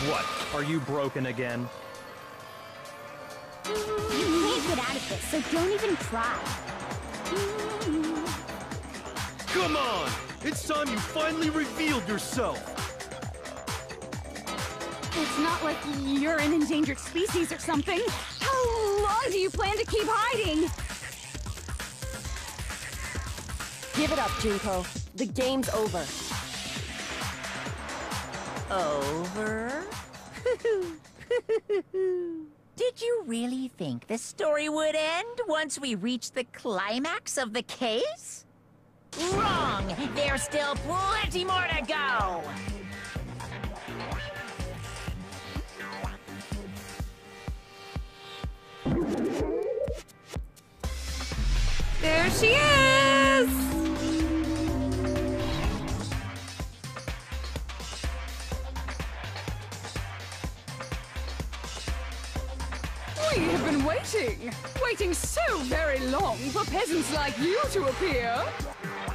What, are you broken again? You can't get out of this, so don't even try. Come on! It's time you finally revealed yourself! It's not like you're an endangered species or something. How long do you plan to keep hiding? Give it up, Junko. The game's over. Over? Did you really think the story would end once we reached the climax of the case? Wrong! There's still plenty more to go! There she is! We have been waiting so very long for peasants like you to appear.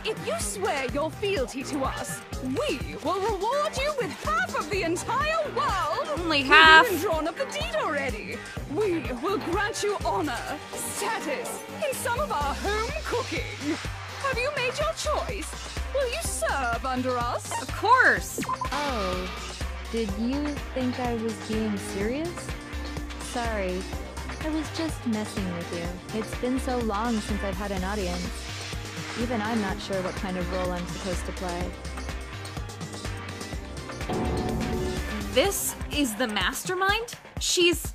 If you swear your fealty to us, we will reward you with half of the entire world. Only half. We've even drawn up the deed already. We will grant you honor, status, in some of our home cooking. Have you made your choice? Will you serve under us? Of course! Oh, did you think I was being serious? Sorry, I was just messing with you. It's been so long since I've had an audience. Even I'm not sure what kind of role I'm supposed to play. This is the mastermind? She's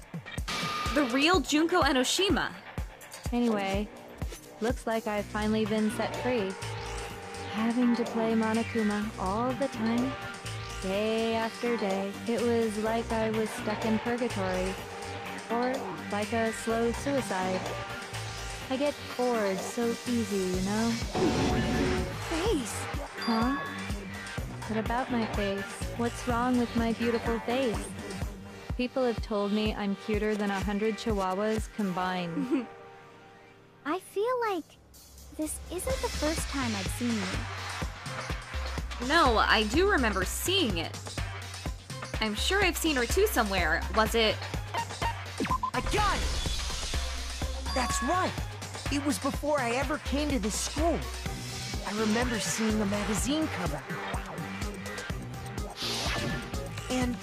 the real Junko Enoshima. Anyway, looks like I've finally been set free. Having to play Monokuma all the time, day after day, it was like I was stuck in purgatory. Or like a slow suicide. I get bored so easy, you know? Face! Huh? What about my face? What's wrong with my beautiful face? People have told me I'm cuter than 100 chihuahuas combined. I feel like this isn't the first time I've seen you. No, I do remember seeing it. I'm sure I've seen her too somewhere. Was it... I got it! That's right! It was before I ever came to this school. I remember seeing the magazine cover. And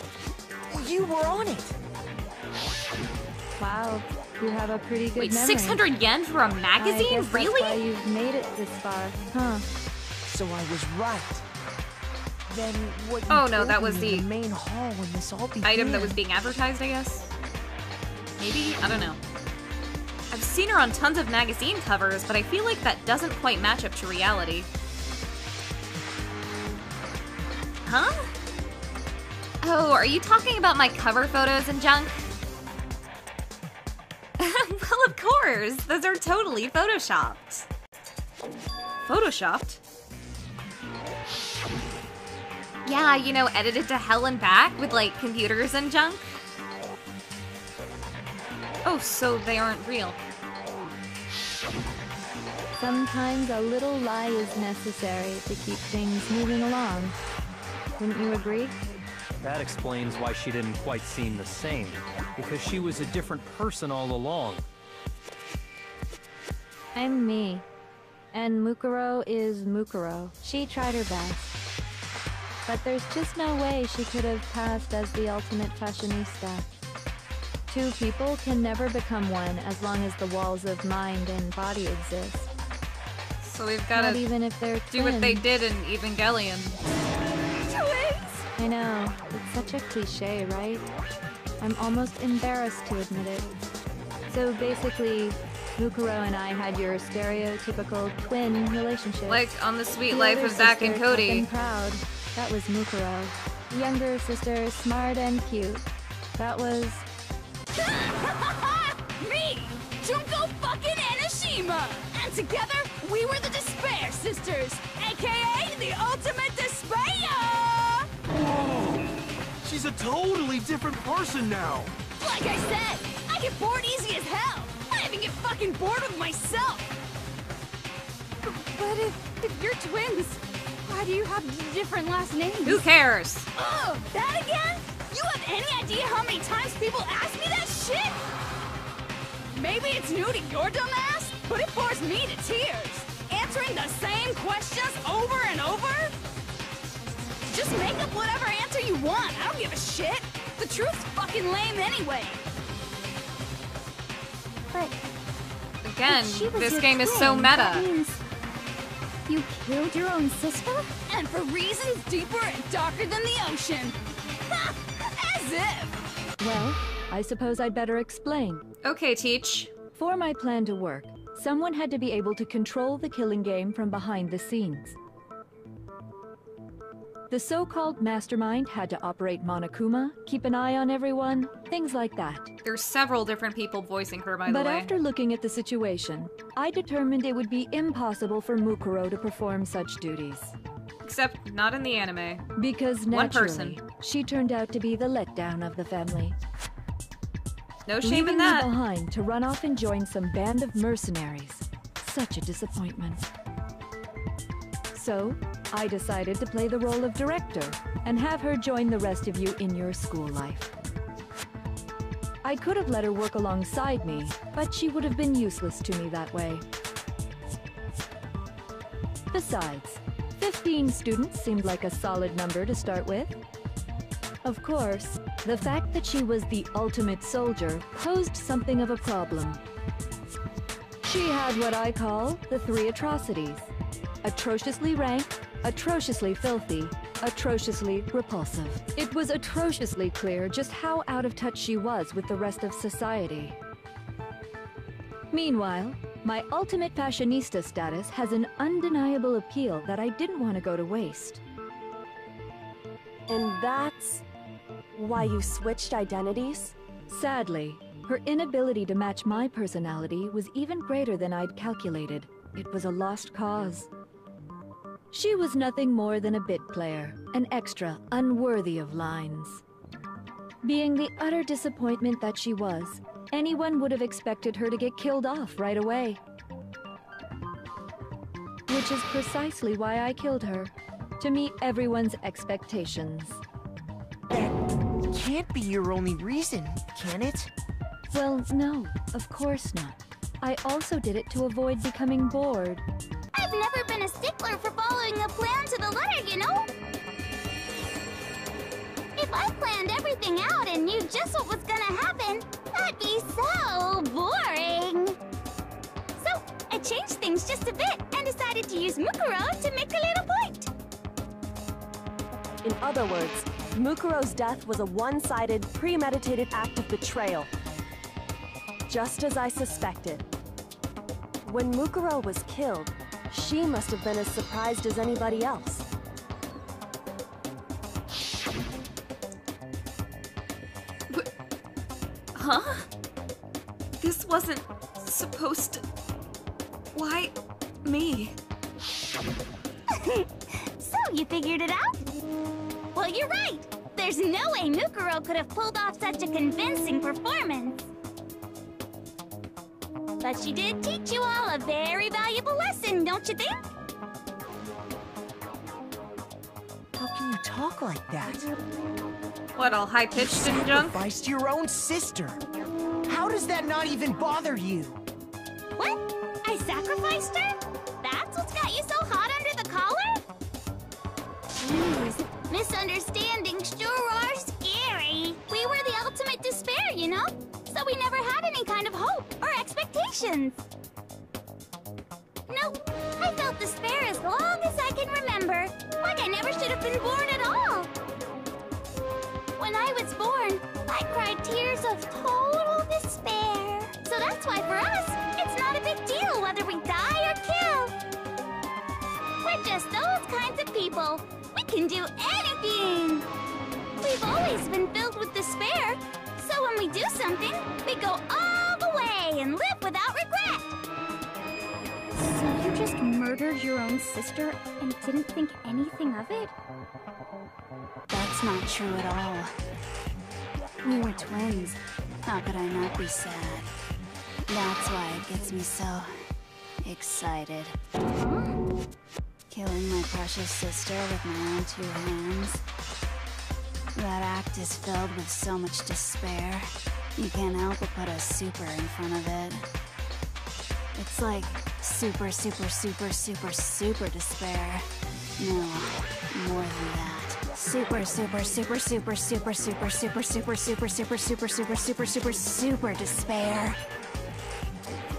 you were on it. Wow, you have a pretty good Wait, memory. 600 yen for a magazine? I guess Really? that's why you've made it this far, huh? So I was right. Then what you Oh no, told that was me in the the main hall when this all began. item that was being advertised, I guess? Maybe? I don't know. I've seen her on tons of magazine covers, but I feel like that doesn't quite match up to reality. Huh? Oh, are you talking about my cover photos and junk? Well, of course! Those are totally photoshopped. Photoshopped? Yeah, you know, edited to hell and back with, like, computers and junk. Oh, so they aren't real. Sometimes a little lie is necessary to keep things moving along. Wouldn't you agree? That explains why she didn't quite seem the same. Because she was a different person all along. I'm me. And Mukuro is Mukuro. She tried her best. But there's just no way she could have passed as the ultimate fashionista. Two people can never become one as long as the walls of mind and body exist. So they've Not gotta even if they're do what they twins. did in Evangelion. Twins! I know, it's such a cliche, right? I'm almost embarrassed to admit it. So basically, Mukuro and I had your stereotypical twin relationship. Like on The Sweet The Life older of Zack and sister, tough Cody. and proud. That was Mukuro. The younger sister, smart and cute. That was... Me! Junko fucking Enoshima! And together, we were the Despair Sisters, aka the Ultimate Despair! Whoa! She's a totally different person now! Like I said, I get bored easy as hell! I even get fucking bored with myself! But if you're twins, why do you have different last names? Who cares? Oh, that again? You have any idea how many times people ask me that shit? Maybe it's new to your dumb ass, but it bores me to tears. Answering the same questions over and over? Just make up whatever answer you want. I don't give a shit. The truth's fucking lame anyway. But Again, if she was this your game is twin, so that meta. means you killed your own sister? And for reasons deeper and darker than the ocean. Ha! As if. Well, I suppose I'd better explain. Okay, Teach. For my plan to work, someone had to be able to control the killing game from behind the scenes. The so-called mastermind had to operate Monokuma, keep an eye on everyone, things like that. There's several different people voicing her, by the But way. after looking at the situation, I determined it would be impossible for Mukuro to perform such duties. Except not in the anime. Because One naturally, person. she turned out to be the letdown of the family. No shame Leaving in me that. behind to run off and join some band of mercenaries. Such a disappointment. So, I decided to play the role of director and have her join the rest of you in your school life. I could have let her work alongside me, but she would have been useless to me that way. Besides, 15 students seemed like a solid number to start with. Of course, the fact that she was the ultimate soldier posed something of a problem. She had what I call the three atrocities. Atrociously rank, atrociously filthy, atrociously repulsive. It was atrociously clear just how out of touch she was with the rest of society. Meanwhile, my ultimate fashionista status has an undeniable appeal that I didn't want to go to waste. And that's why you switched identities? Sadly, her inability to match my personality was even greater than I'd calculated. It was a lost cause. She was nothing more than a bit player, an extra unworthy of lines. Being the utter disappointment that she was, anyone would have expected her to get killed off right away. Which is precisely why I killed her, to meet everyone's expectations. That can't be your only reason, can it? Well, no, of course not. I also did it to avoid becoming bored. I've never been a stickler for following a plan to the letter, you know? If I planned everything out and knew just what was gonna happen, that'd be so boring. So, I changed things just a bit and decided to use Mukuro to make a little point. In other words, Mukuro's death was a one-sided, premeditated act of betrayal. Just as I suspected. When Mukuro was killed, she must have been as surprised as anybody else. Huh? This wasn't supposed to... Why me? So, you figured it out? Well, you're right. There's no way Mukuro could have pulled off such a convincing performance. But she did teach you all a very valuable lesson, don't you think? How can you talk like that? What, all high-pitched and junk? Sacrificed your own sister. How does that not even bother you? What? I sacrificed her? That's what's got you so hot under the collar? Jeez, misunderstandings sure are scary. We were the ultimate despair, you know? So we never had any kind of hope or expectations. Nope, I felt despair as long as I can remember. Like I never should have been born at all. When I was born, I cried tears of total despair. So that's why for us, it's not a big deal whether we die or kill. We're just those kinds of people. We can do anything. We've always been filled with despair. So when we do something, we go all the way and live without regret. So you just murdered your own sister and didn't think anything of it? That's not true at all. We were twins. How could I not be sad? That's why it gets me so excited. Killing my precious sister with my own two hands. That act is filled with so much despair. You can't help but put a super in front of it. It's like super, super, super, super, super despair. No, more than that. Super, super, super, super, super, super, super, super, super, super, super, super, super, super, super despair.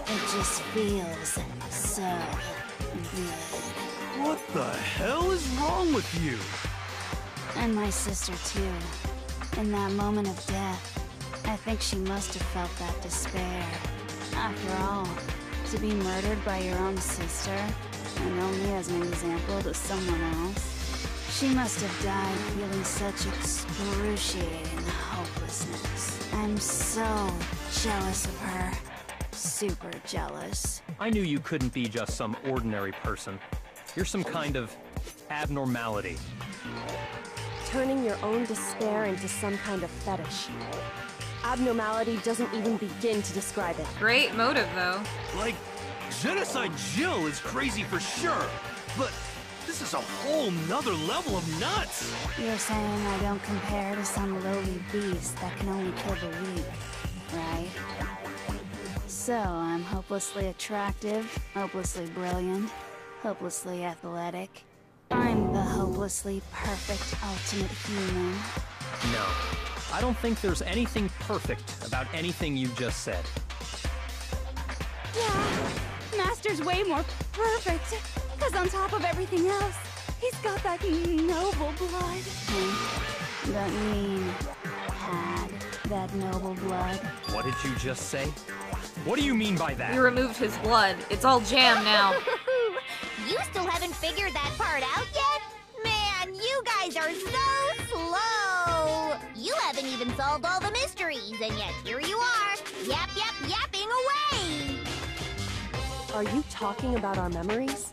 It just feels so good. What the hell is wrong with you? And my sister too. In that moment of death, I think she must have felt that despair. After all, to be murdered by your own sister, and only as an example to someone else, she must have died feeling such excruciating hopelessness. I'm so jealous of her. Super jealous. I knew you couldn't be just some ordinary person. You're some kind of abnormality. Turning your own despair into some kind of fetish. Abnormality doesn't even begin to describe it. Great motive, though. Like, Genocide Jill is crazy for sure, but this is a whole nother level of nuts! You're saying I don't compare to some lowly beast that can only kill the weak, right? So I'm hopelessly attractive, hopelessly brilliant, hopelessly athletic. I'm the hopelessly perfect ultimate human. No, I don't think there's anything perfect about anything you just said. Yeah, Master's way more perfect. Because on top of everything else, he's got that noble blood. That mean had that noble blood. What did you just say? What do you mean by that? You removed his blood. It's all jam now. You still haven't figured that part out yet? Man, you guys are so slow! You haven't even solved all the mysteries, and yet here you are, yapping away! Are you talking about our memories?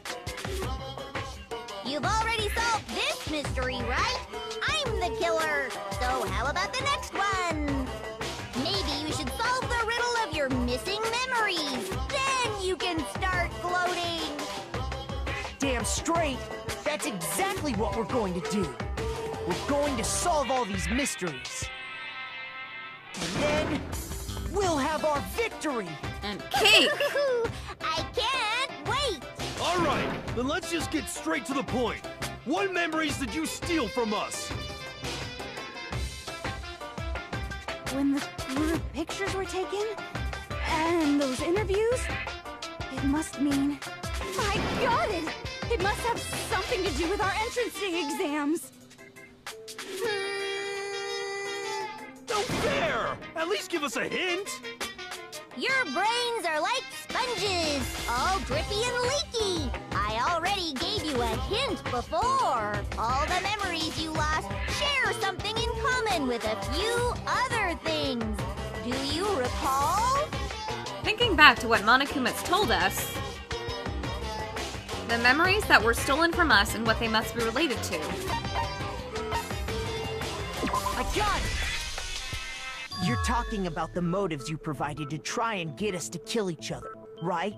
You've already solved this mystery, right? I'm the killer! So how about the next one? Maybe you should solve the riddle of your missing memories. Then you can start gloating! Damn straight, that's exactly what we're going to do. We're going to solve all these mysteries. And then, we'll have our victory! And cake! I can't wait! Alright, then let's just get straight to the point. What memories did you steal from us? When the pictures were taken, and those interviews, it must mean... I got it! It must have something to do with our entrancing exams. No fair! At least give us a hint! Your brains are like sponges, all drippy and leaky. I already gave you a hint before. All the memories you lost share something in common with a few other things. Do you recall? Thinking back to what Monokuma's told us, the memories that were stolen from us and what they must be related to. I got it! You're talking about the motives you provided to try and get us to kill each other, right?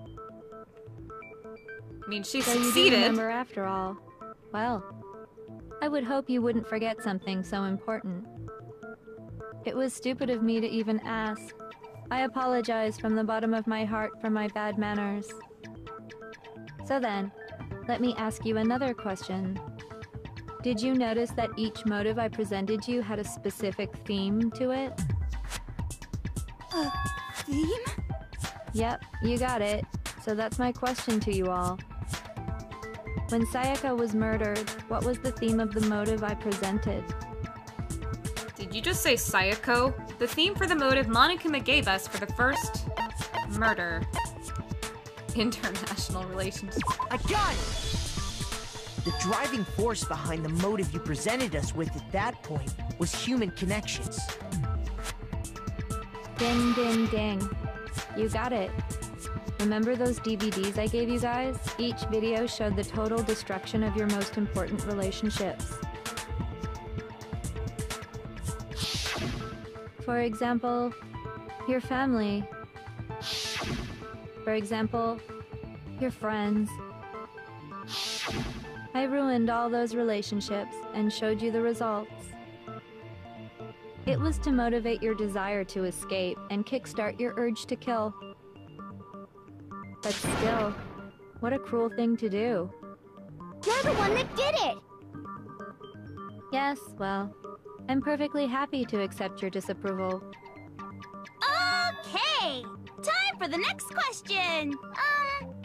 I mean, she So you do succeeded. remember after all. Well, I would hope you wouldn't forget something so important. It was stupid of me to even ask. I apologize from the bottom of my heart for my bad manners. So then, let me ask you another question. Did you notice that each motive I presented you had a specific theme to it? A theme? Yep, you got it. So that's my question to you all. When Sayaka was murdered, what was the theme of the motive I presented? Did you just say Sayako? The theme for the motive Monokuma gave us for the first murder. International relations. I got it! The driving force behind the motive you presented us with at that point was human connections. Ding, ding, ding. You got it. Remember those DVDs I gave you guys? Each video showed the total destruction of your most important relationships. For example, your family. For example, your friends. I ruined all those relationships and showed you the results. It was to motivate your desire to escape and kickstart your urge to kill. But still, what a cruel thing to do. You're the one that did it! Yes, well, I'm perfectly happy to accept your disapproval. Okay! Time for the next question!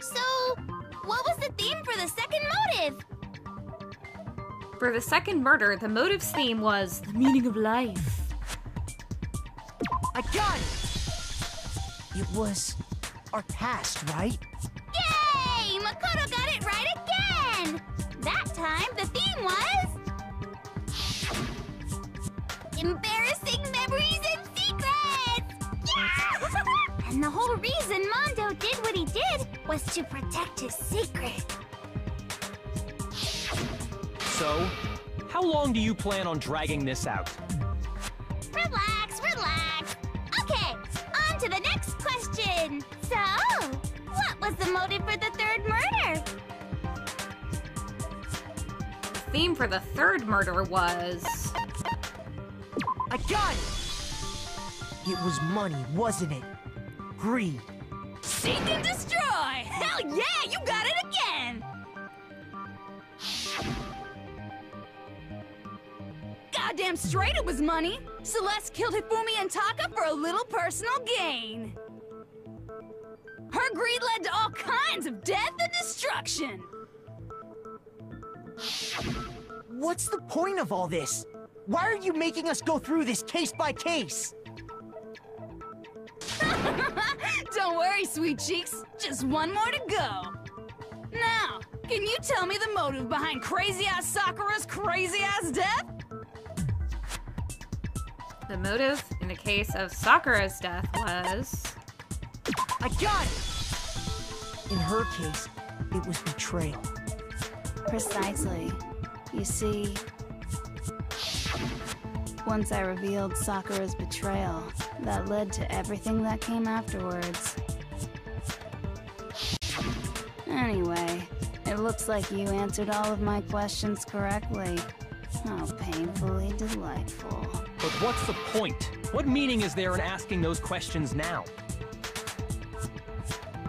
So, what was the theme for the second motive? For the second murder, the motive's theme was the meaning of life. I got it! It was our past, right? Yay! Makoto got it right again! That time, the theme was... embarrassing memories and secrets! Yeah! And the whole reason Mondo did what he did was to protect his secret. So, how long do you plan on dragging this out? Relax, relax. Okay, on to the next question. So, what was the motive for the third murder? The theme for the third murder was... I got it! It was money, wasn't it? Greed. Seek and destroy! Hell yeah, you got it again! Goddamn straight it was money! Celeste killed Hifumi and Taka for a little personal gain. Her greed led to all kinds of death and destruction! What's the point of all this? Why are you making us go through this case by case? Don't worry, sweet cheeks. Just one more to go. Now, can you tell me the motive behind crazy-ass Sakura's crazy-ass death? The motive in the case of Sakura's death was... I got it! In her case, it was betrayal. Precisely. You see, once I revealed Sakura's betrayal, that led to everything that came afterwards. Anyway, it looks like you answered all of my questions correctly. How painfully delightful. But what's the point? What meaning is there in asking those questions now?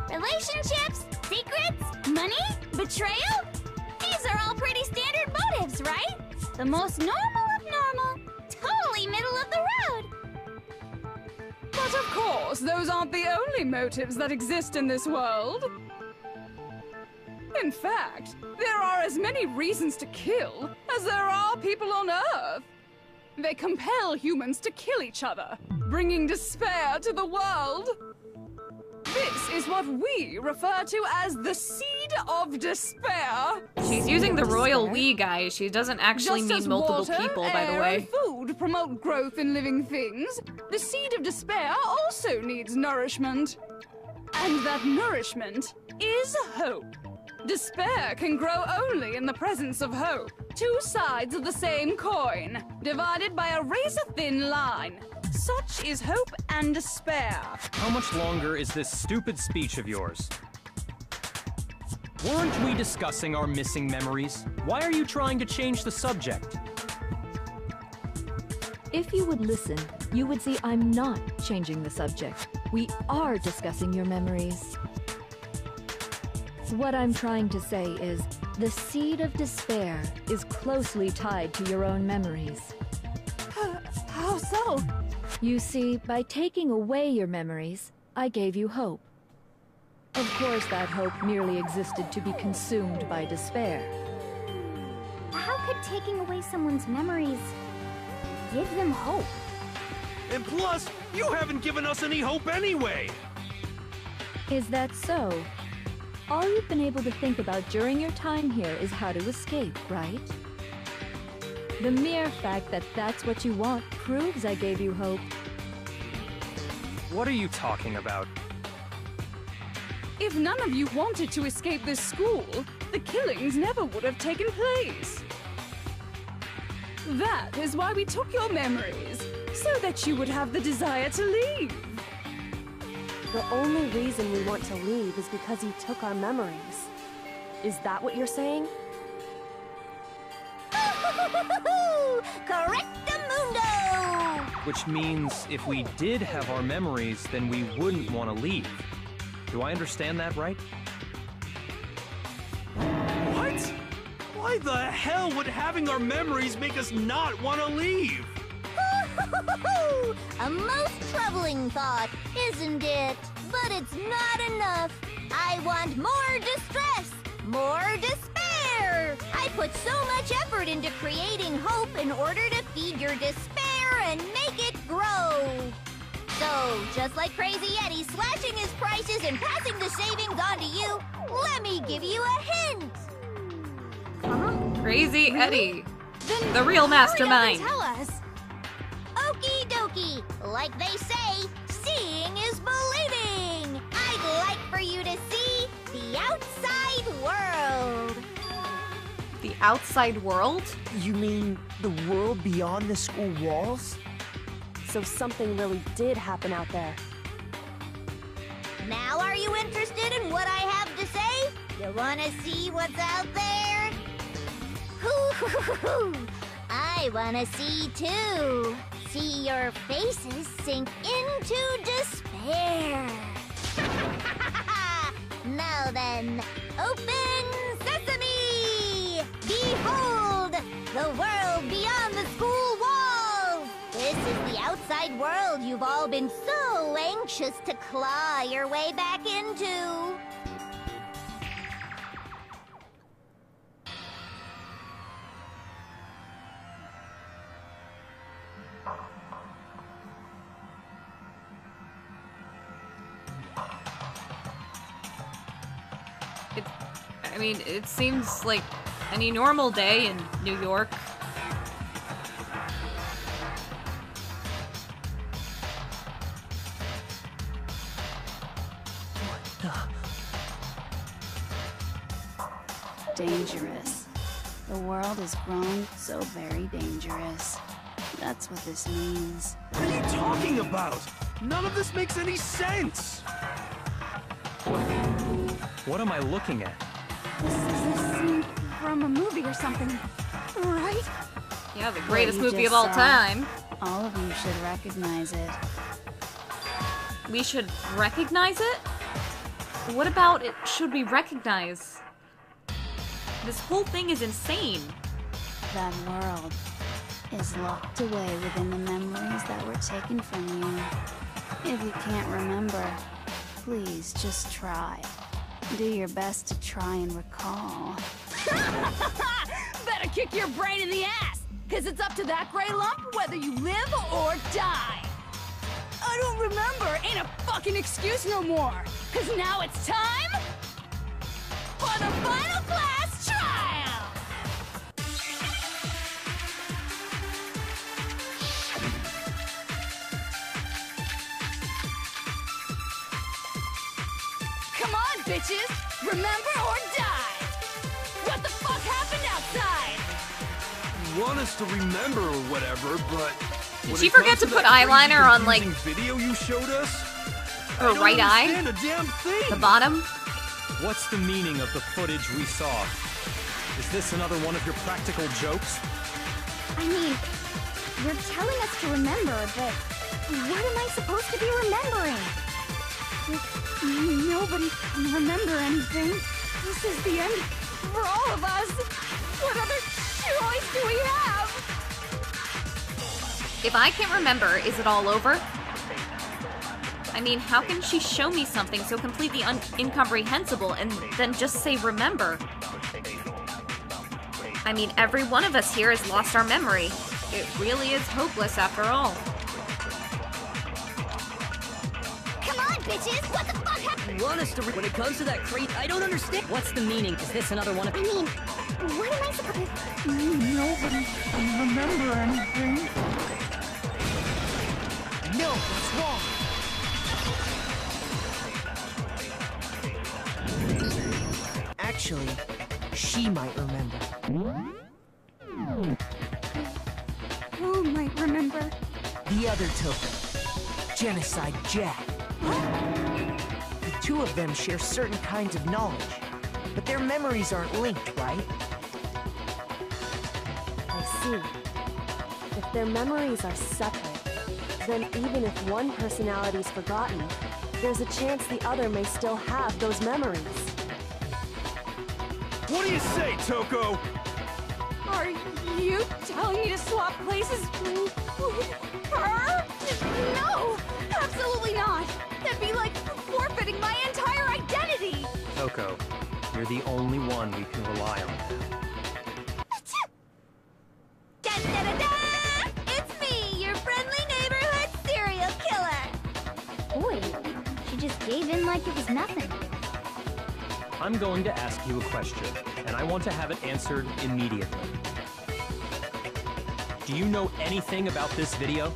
Relationships? Secrets? Money? Betrayal? These are all pretty standard motives, right? The most normal of normal. Totally middle of the road. But of course, those aren't the only motives that exist in this world. In fact, there are as many reasons to kill as there are people on Earth. They compel humans to kill each other, bringing despair to the world. This is what we refer to as the seed of despair. She's using the royal we, guys. She doesn't actually Just mean as multiple water, people, by the air, way. and food promote growth in living things, the seed of despair also needs nourishment. And that nourishment is hope. Despair can grow only in the presence of hope. Two sides of the same coin, divided by a razor-thin line. Such is hope and despair. How much longer is this stupid speech of yours? Weren't we discussing our missing memories? Why are you trying to change the subject? If you would listen, you would see I'm not changing the subject. We are discussing your memories. What I'm trying to say is, the seed of despair is closely tied to your own memories. How so? You see, by taking away your memories, I gave you hope. Of course, that hope merely existed to be consumed by despair. How could taking away someone's memories give them hope? And plus, you haven't given us any hope anyway! Is that so? All you've been able to think about during your time here is how to escape, right? The mere fact that that's what you want proves I gave you hope. What are you talking about? If none of you wanted to escape this school, the killings never would have taken place. That is why we took your memories, so that you would have the desire to leave. The only reason we want to leave is because he took our memories. Is that what you're saying? Correctamundo! which means if we did have our memories, then we wouldn't want to leave. Do I understand that right? What? Why the hell would having our memories make us not want to leave? A most troubling thought, isn't it? But it's not enough. I want more distress, more despair. I put so much effort into creating hope in order to feed your despair and make it grow. So, just like Crazy Eddie slashing his prices and passing the savings on to you, let me give you a hint. Crazy Eddie, Then the real mastermind. hurry up and tell us. Okie dokie. Like they say, seeing is believing. I'd like for you to see the outside world. The outside world? You mean the world beyond the school walls? So something really did happen out there. Now are you interested in what I have to say? You wanna see what's out there? Hoo-hoo-hoo-hoo! I wanna see too. See your faces sink into despair. Now then, open sesame! Behold, the world beyond the school walls! This is the outside world you've all been so anxious to claw your way back into. I mean, it seems like any normal day in New York. Dangerous. The world has grown so very dangerous. That's what this means. What are you talking about? None of this makes any sense. What am I looking at? This is a scene from a movie or something, right? Yeah, the greatest you movie of just all saw. time. All of you should recognize it. We should recognize it? What about it should we recognize? This whole thing is insane. That world is locked away within the memories that were taken from you. If you can't remember, please just try. Do your best to try and recall. Better kick your brain in the ass, because it's up to that gray lump whether you live or die. I don't remember ain't a fucking excuse no more, because now it's time for the final class trial! Come on, bitches! Remember or die! What the fuck happened outside? Want us to remember or whatever, but Did she forget to put eyeliner on, like, video you showed us? her right eye? I don't understand a damn thing. The bottom? What's the meaning of the footage we saw? Is this another one of your practical jokes? I mean, you're telling us to remember, but what am I supposed to be remembering? Nobody can remember anything. This is the end for all of us. What other choice do we have? If I can't remember, is it all over? I mean, how can she show me something so completely incomprehensible and then just say remember? I mean, every one of us here has lost our memory. It really is hopeless after all. Come on, bitches! What the fuck happened? You want us to when it comes to that crate, I don't understand. What's the meaning? Is this another one of... I mean, what am I supposed to... Nobody can remember anything. No, what's wrong? Actually, she might remember. Who might remember? The other token, Genocide Jack. The two of them share certain kinds of knowledge, but their memories aren't linked, right? I see. If their memories are separate, then even if one personality's forgotten, there's a chance the other may still have those memories. What do you say, Toko? Are you telling me to swap places with her? No! Absolutely not! That'd be like forfeiting my entire identity! Toko, you're the only one we can rely on. Da-da-da-da! It's me, your friendly neighborhood serial killer! Boy, she just gave in like it was nothing. I'm going to ask you a question, and I want to have it answered immediately. Do you know anything about this video?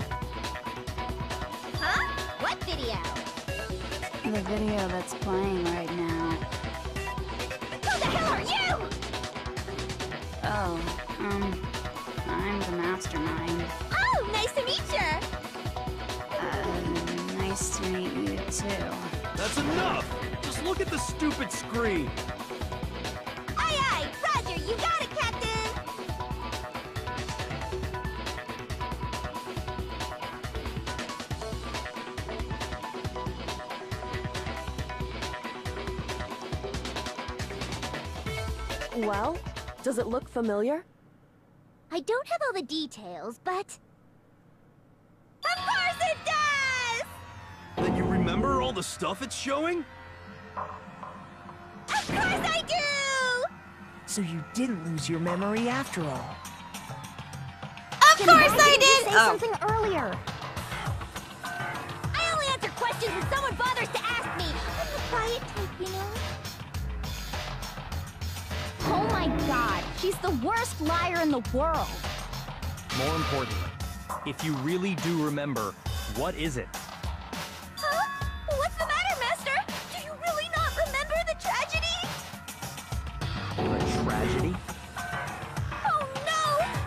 Huh? What video? The video that's playing right now. Who the hell are you? Oh, I'm the mastermind. Oh, nice to meet you! Nice to meet you too. That's enough! Just look at the stupid screen! Aye aye! Roger, you got it, Captain! Well, does it look familiar? I don't have all the details, but... Of course it does! Then you remember all the stuff it's showing? Of course I do! So you didn't lose your memory after all. Of course I did! Say something earlier. I only answer questions when someone bothers to ask me. I'm the quiet type, you know? Oh my god, she's the worst liar in the world. More importantly, if you really do remember, what is it? Huh? What's the matter, Master? Do you really not remember the tragedy? The tragedy? Oh no!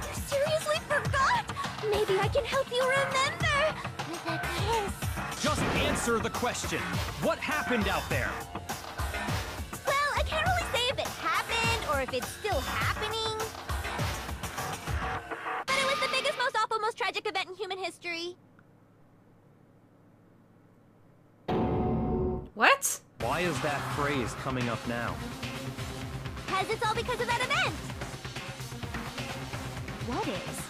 You seriously forgot? Maybe I can help you remember with a kiss. Just answer the question. What happened out there? Well, I can't really say if it happened or if it's still happening. But it was the biggest, most awful, most tragic event in human history. What? Why is that phrase coming up now? Because it's all because of that event. What is?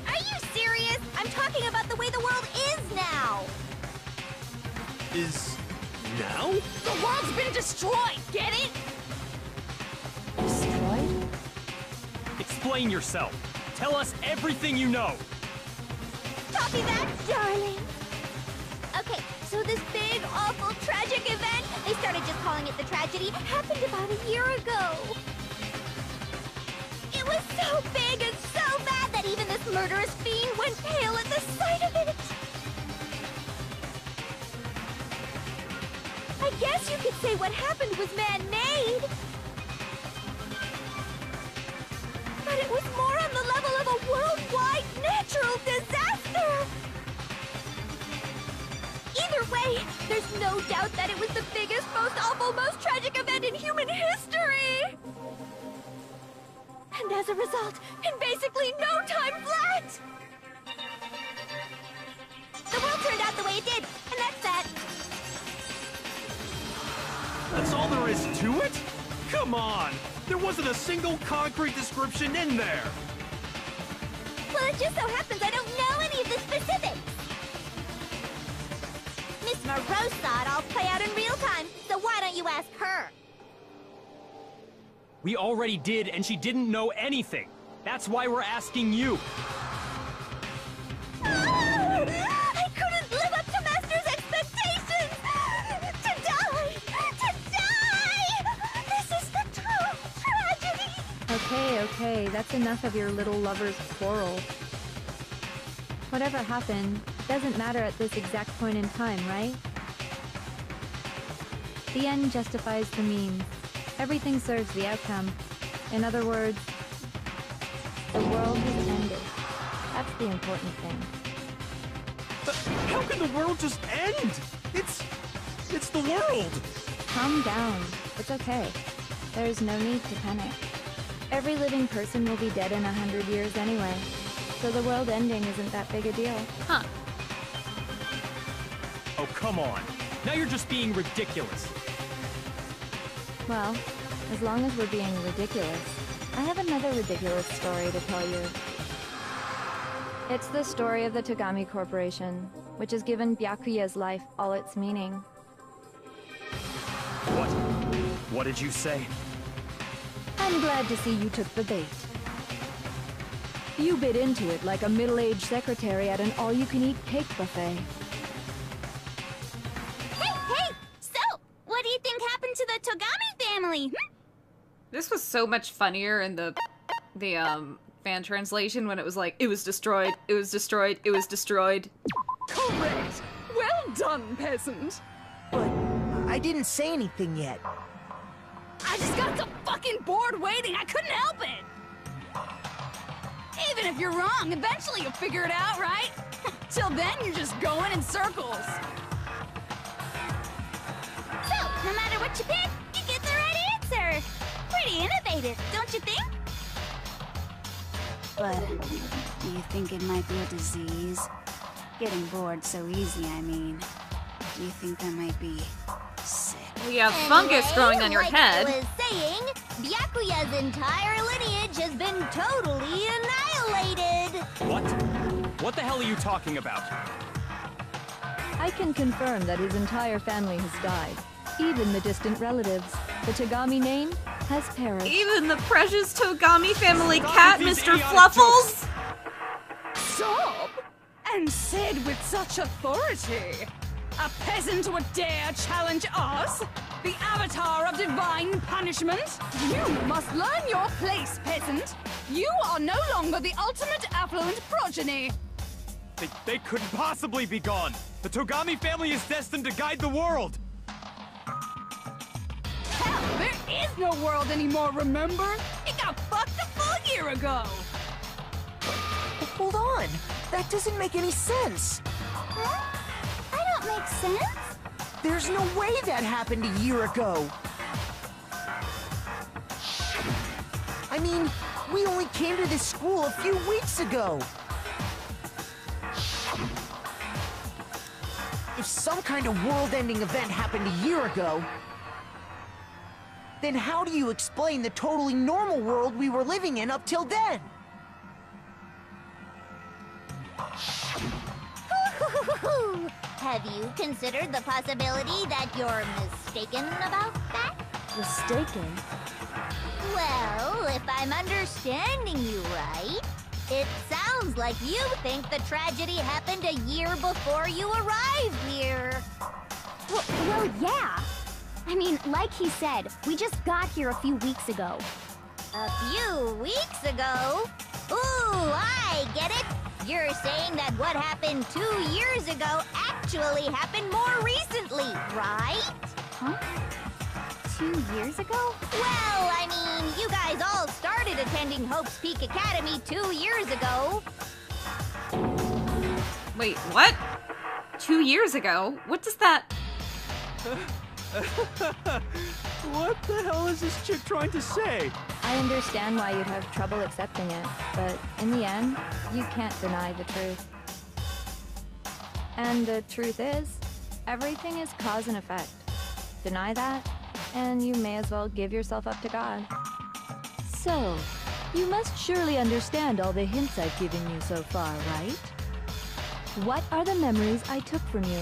Are you serious? I'm talking about the way the world is now. Is... now? The world's been destroyed, get it? Destroyed? Explain yourself. Tell us everything you know. Copy that, darling. Okay, so this big, awful, tragic event, they started just calling it the tragedy, happened about a year ago. It was so big and so bad that even this murderous fiend went pale at the sight of it. I guess you could say what happened was man-made. But it was more on the level of a worldwide natural disaster. Either way, there's no doubt that it was the biggest, most awful, most tragic event in human history. And as a result, in basically no time flat, the world turned out the way it did, and that's that. That's all there is to it? Come on! There wasn't a single concrete description in there! Well, it just so happens I don't know any of the specifics. Miss Moreau saw it all play out in real time, so why don't you ask her? We already did, and she didn't know anything. That's why we're asking you. I couldn't live up to Master's expectations! To die! To die! This is the total tragedy! Okay, that's enough of your little lover's quarrel. Whatever happened doesn't matter at this exact point in time, right? The end justifies the means. Everything serves the outcome. In other words, the world has ended. That's the important thing. How can the world just end? It's the world! Calm down. It's okay. There's no need to panic. Every living person will be dead in 100 years anyway, so the world ending isn't that big a deal. Huh. Oh, come on. Now you're just being ridiculous. Well, as long as we're being ridiculous, I have another ridiculous story to tell you. It's the story of the Togami Corporation, which has given Byakuya's life all its meaning. What? What did you say? I'm glad to see you took the bait. You bit into it like a middle-aged secretary at an all-you-can-eat cake buffet. Hey! So, what do you think happened to the Togami family? This was so much funnier in the fan translation when it was like, it was destroyed, it was destroyed, it was destroyed. Correct! Well done, peasant! But I didn't say anything yet. I just got so fucking bored waiting, I couldn't help it! Even if you're wrong, eventually you'll figure it out, right? Till then, you're just going in circles. So, no matter what you pick, you get the right answer. Pretty innovative, don't you think? But do you think it might be a disease? Getting bored so easy, I mean. Do you think that might be sick? You have fungus growing on your like head. I was saying, Byakuya's entire lineage has been totally annihilated. What? What the hell are you talking about? I can confirm that his entire family has died. Even the distant relatives. The Togami name has perished. Even the precious Togami family Stop cat, with these Mr. idiotic Fluffles! Stop! And said with such authority. A peasant would dare challenge us? The avatar of divine punishment? You must learn your place, peasant. You are no longer the ultimate affluent progeny. They couldn't possibly be gone. The Togami family is destined to guide the world. Hell, there is no world anymore, remember? It got fucked a full year ago. But hold on. That doesn't make any sense. Huh? I don't make sense. There's no way that happened a year ago. I mean, we only came to this school a few weeks ago. If some kind of world-ending event happened a year ago, then how do you explain the totally normal world we were living in up till then? Have you considered the possibility that you're mistaken about that? Mistaken? Well, if I'm understanding you right, it sounds like you think the tragedy happened a year before you arrived here. Well, yeah. I mean, like he said, we just got here a few weeks ago. A few weeks ago? Ooh, I get it. You're saying that what happened 2 years ago actually happened more recently, right? Huh? 2 years ago? Well, I mean, you guys all started attending Hope's Peak Academy 2 years ago. Wait, what? 2 years ago? What does that... What the hell is this chick trying to say? I understand why you'd have trouble accepting it, but in the end, you can't deny the truth. And the truth is, everything is cause and effect. Deny that, and you may as well give yourself up to God. So, you must surely understand all the hints I've given you so far, right? What are the memories I took from you?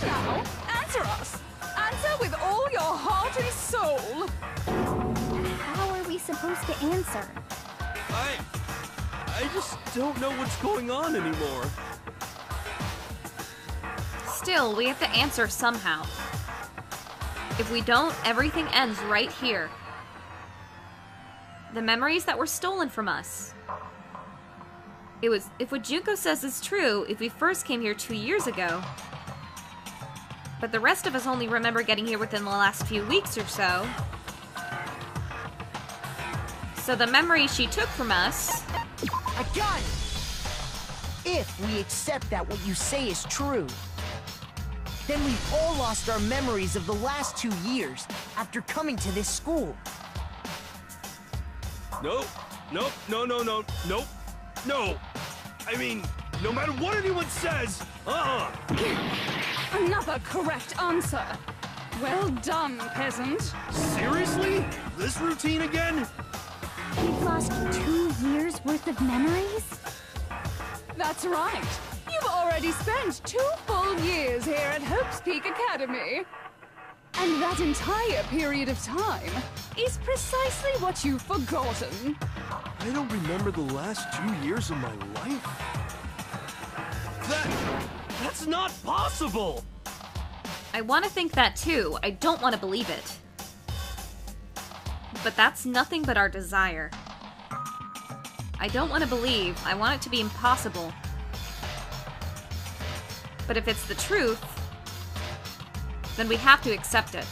Now, answer us. Answer with all your heart and soul. How are we supposed to answer? I just don't know what's going on anymore. Still, we have to answer somehow. If we don't, everything ends right here. The memories that were stolen from us. If what Junko says is true, if we first came here 2 years ago, but the rest of us only remember getting here within the last few weeks or so. So the memories she took from us... I got it! If we accept that what you say is true, then we've all lost our memories of the last 2 years after coming to this school. Nope. Nope. No. I mean, No matter what anyone says, Another correct answer. Well done, peasant. Seriously? This routine again? You've lost 2 years worth of memories? That's right. You've already spent 2 full years here at Hope's Peak Academy. And that entire period of time is precisely what you've forgotten. I don't remember the last 2 years of my life. That's not possible! I want to think that too. I don't want to believe it. But that's nothing but our desire. I don't want to believe. I want it to be impossible. But if it's the truth, then we have to accept it.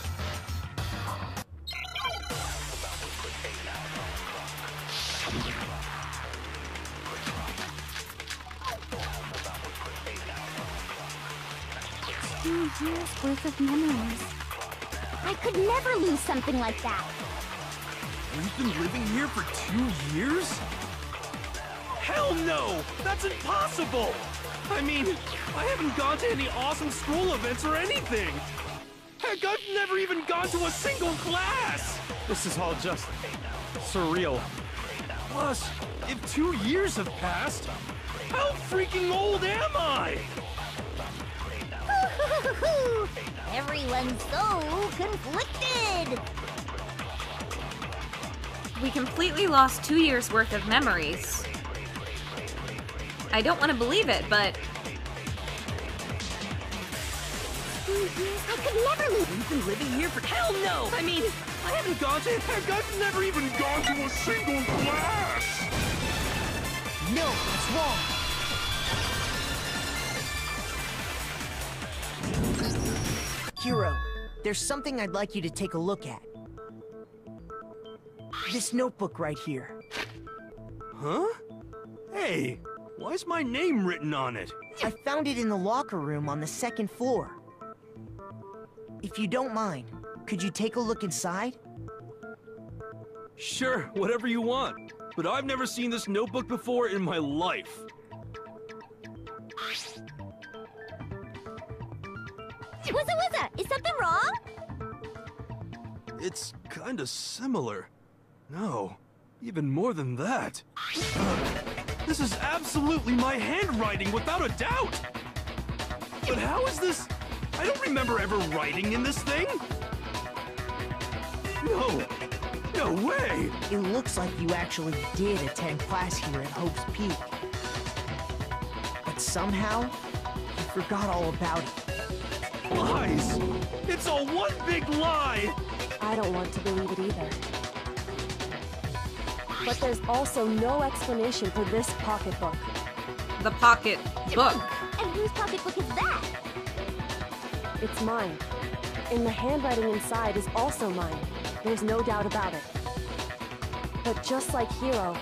Years worth of memories. I could never lose something like that. We've been living here for 2 years? Hell no! That's impossible! I mean, I haven't gone to any awesome school events or anything! Heck, I've never even gone to a single class! This is all just surreal. Plus, if 2 years have passed, how freaking old am I? Everyone's so conflicted. We completely lost 2 years worth of memories. I don't want to believe it, but... 2 years? I could never lose. We've been living here for— Hell no! I mean, I haven't gone to— Heck, I've never even gone to a single class! No, it's wrong. Hero, there's something I'd like you to take a look at. This notebook right here. Huh? Hey, why's my name written on it? I found it in the locker room on the 2nd floor. If you don't mind, could you take a look inside? Sure, whatever you want. But I've never seen this notebook before in my life. Wuzza, is something wrong? It's kinda similar. No, even more than that. This is absolutely my handwriting, without a doubt! But how is this? I don't remember ever writing in this thing! No way! It looks like you actually did attend class here at Hope's Peak. But somehow, you forgot all about it. Lies! It's all one big lie! I don't want to believe it either. But there's also no explanation for this pocketbook. The pocket book. And whose pocketbook is that? It's mine. And the handwriting inside is also mine. There's no doubt about it. But just like Hero,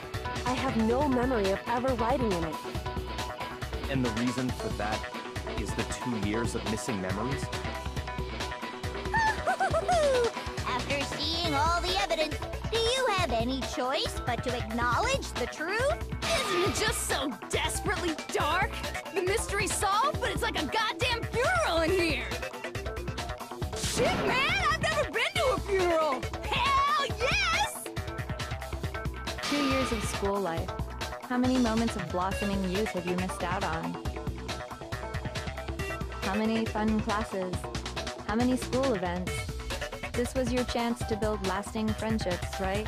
I have no memory of ever writing in it. And the reason for that is the 2 years of missing memories? After seeing all the evidence, do you have any choice but to acknowledge the truth? Isn't it just so desperately dark? The mystery's solved, but it's like a goddamn funeral in here! Shit, man! I've never been to a funeral! Hell yes! 2 years of school life. How many moments of blossoming youth have you missed out on? How many fun classes? How many school events? This was your chance to build lasting friendships, right?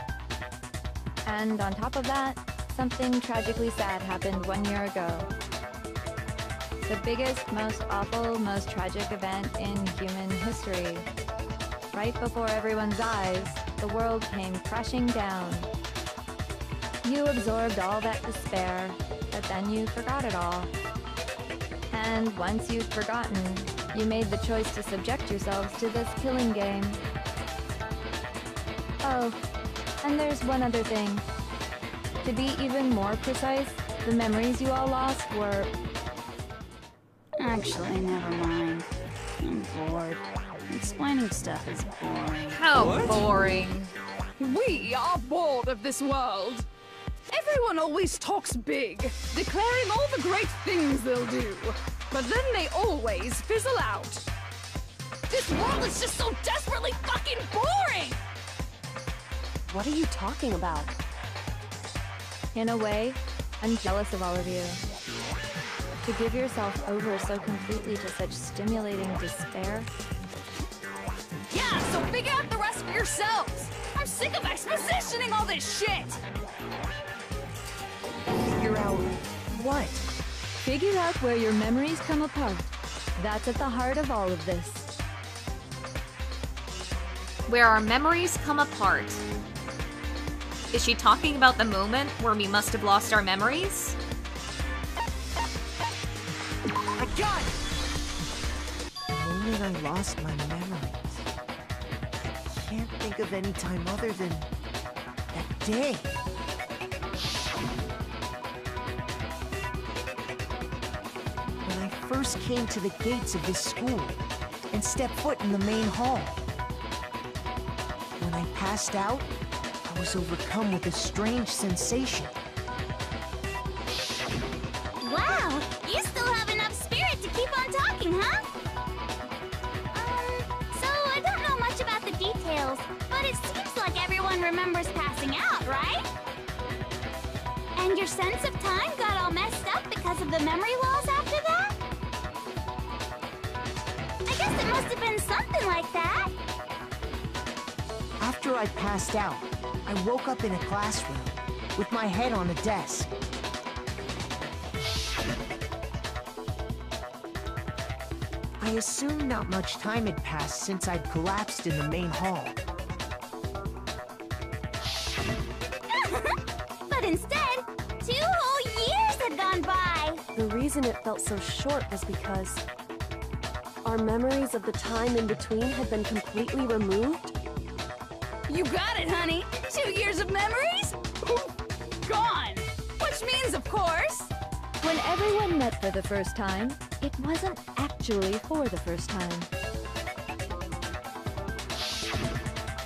And on top of that, something tragically sad happened 1 year ago. The biggest, most awful, most tragic event in human history. Right before everyone's eyes, the world came crashing down. You absorbed all that despair, but then you forgot it all. And once you've forgotten, you made the choice to subject yourselves to this killing game. Oh, and there's one other thing. To be even more precise, the memories you all lost were... Actually, never mind. I'm bored. Explaining stuff is boring. How boring. We are bored of this world. Everyone always talks big, declaring all the great things they'll do. But then they always fizzle out. This world is just so desperately fucking boring! What are you talking about? In a way, I'm jealous of all of you. To give yourself over so completely to such stimulating despair. Yeah, so figure out the rest for yourselves! I'm sick of expositioning all this shit! Figure out what? Figure out where your memories come apart. That's at the heart of all of this. Where our memories come apart. Is she talking about the moment where we must have lost our memories? I got it! The moment I lost my memories. I can't think of any time other than that day. When I first came to the gates of this school and stepped foot in the main hall. When I passed out, I was overcome with a strange sensation. Wow, you still have enough spirit to keep on talking, huh? So I don't know much about the details, but it seems like everyone remembers passing out, right? And your sense of time got all messed up because of the memory loss after that? I guess it must have been something like that. After I passed out, I woke up in a classroom with my head on a desk. I assumed not much time had passed since I'd collapsed in the main hall. But instead, 2 whole years had gone by. The reason it felt so short was because our memories of the time in between had been completely removed. You got it, honey! 2 years of memories? Gone! Which means, of course... When everyone met for the first time, it wasn't actually for the first time.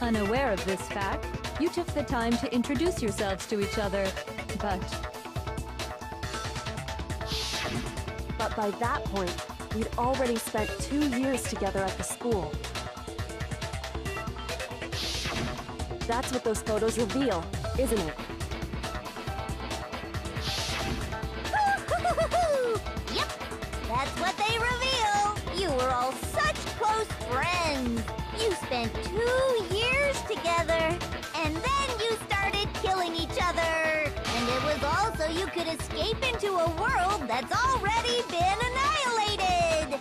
Unaware of this fact, you took the time to introduce yourselves to each other, but by that point, we'd already spent 2 years together at the school. That's what those photos reveal, isn't it? Yep, that's what they reveal. You were all such close friends. You spent 2 years together, and then you started killing each other. And it was all so you could escape into a world that's already been annihilated.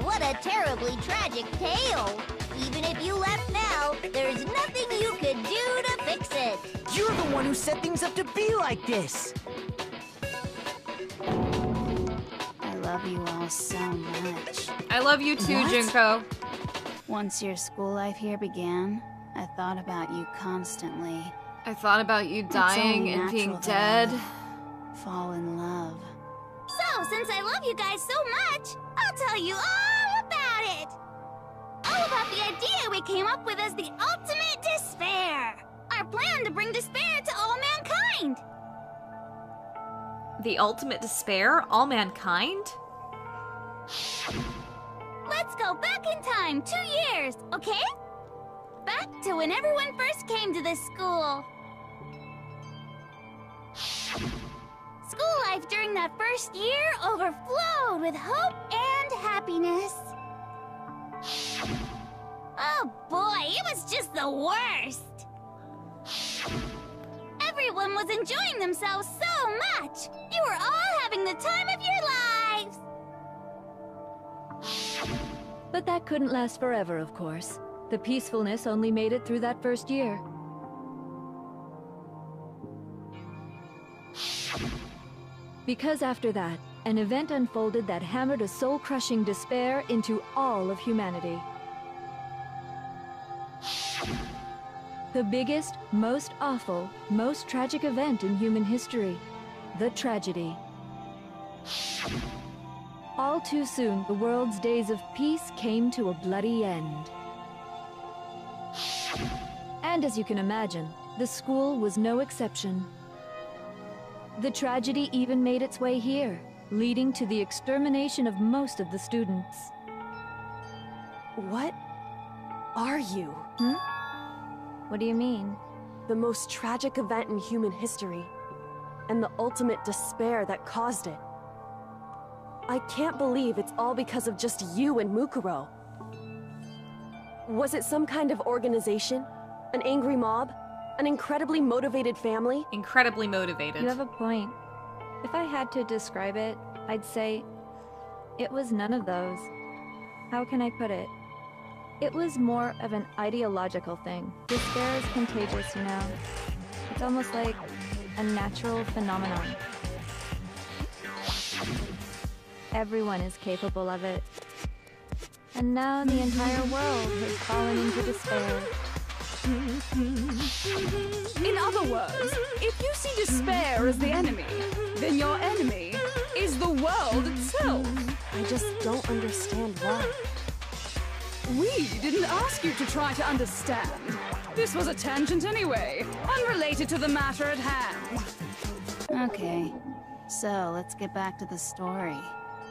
What a terribly tragic tale. Even if you left now, there's nothing you could do to fix it. You're the one who set things up to be like this! I love you all so much. I love you too, What? Junko. Once your school life here began, I thought about you constantly. I thought about you It's dying only and being natural that dead. I fall in love. So, since I love you guys so much, I'll tell you all about it. All about the idea we came up with as the ultimate despair. Our plan to bring despair to all mankind. The ultimate despair? All mankind? Let's go back in time 2 years, okay? Back to when everyone first came to this school. School life during that first year overflowed with hope and happiness. Oh boy, it was just the worst. Everyone was enjoying themselves so much. You were all having the time of your lives. But that couldn't last forever, of course. The peacefulness only made it through that first year. Because after that, an event unfolded that hammered a soul-crushing despair into all of humanity. The biggest, most awful, most tragic event in human history. The tragedy. All too soon, the world's days of peace came to a bloody end. And as you can imagine, The school was no exception. The tragedy even made its way here, leading to the extermination of most of the students. What are you? What do you mean? The most tragic event in human history, and the ultimate despair that caused it. I can't believe it's all because of just you and Mukuro. Was it some kind of organization? An angry mob? An incredibly motivated family? Incredibly motivated. You have a point. If I had to describe it, I'd say it was none of those. How can I put it? It was more of an ideological thing. Despair is contagious, you know. It's almost like a natural phenomenon. Everyone is capable of it. And now the entire world has fallen into despair. In other words, if you see despair as the enemy, then your enemy is the world itself. I just don't understand why. We didn't ask you to try to understand. This was a tangent anyway, unrelated to the matter at hand. Okay, so let's get back to the story.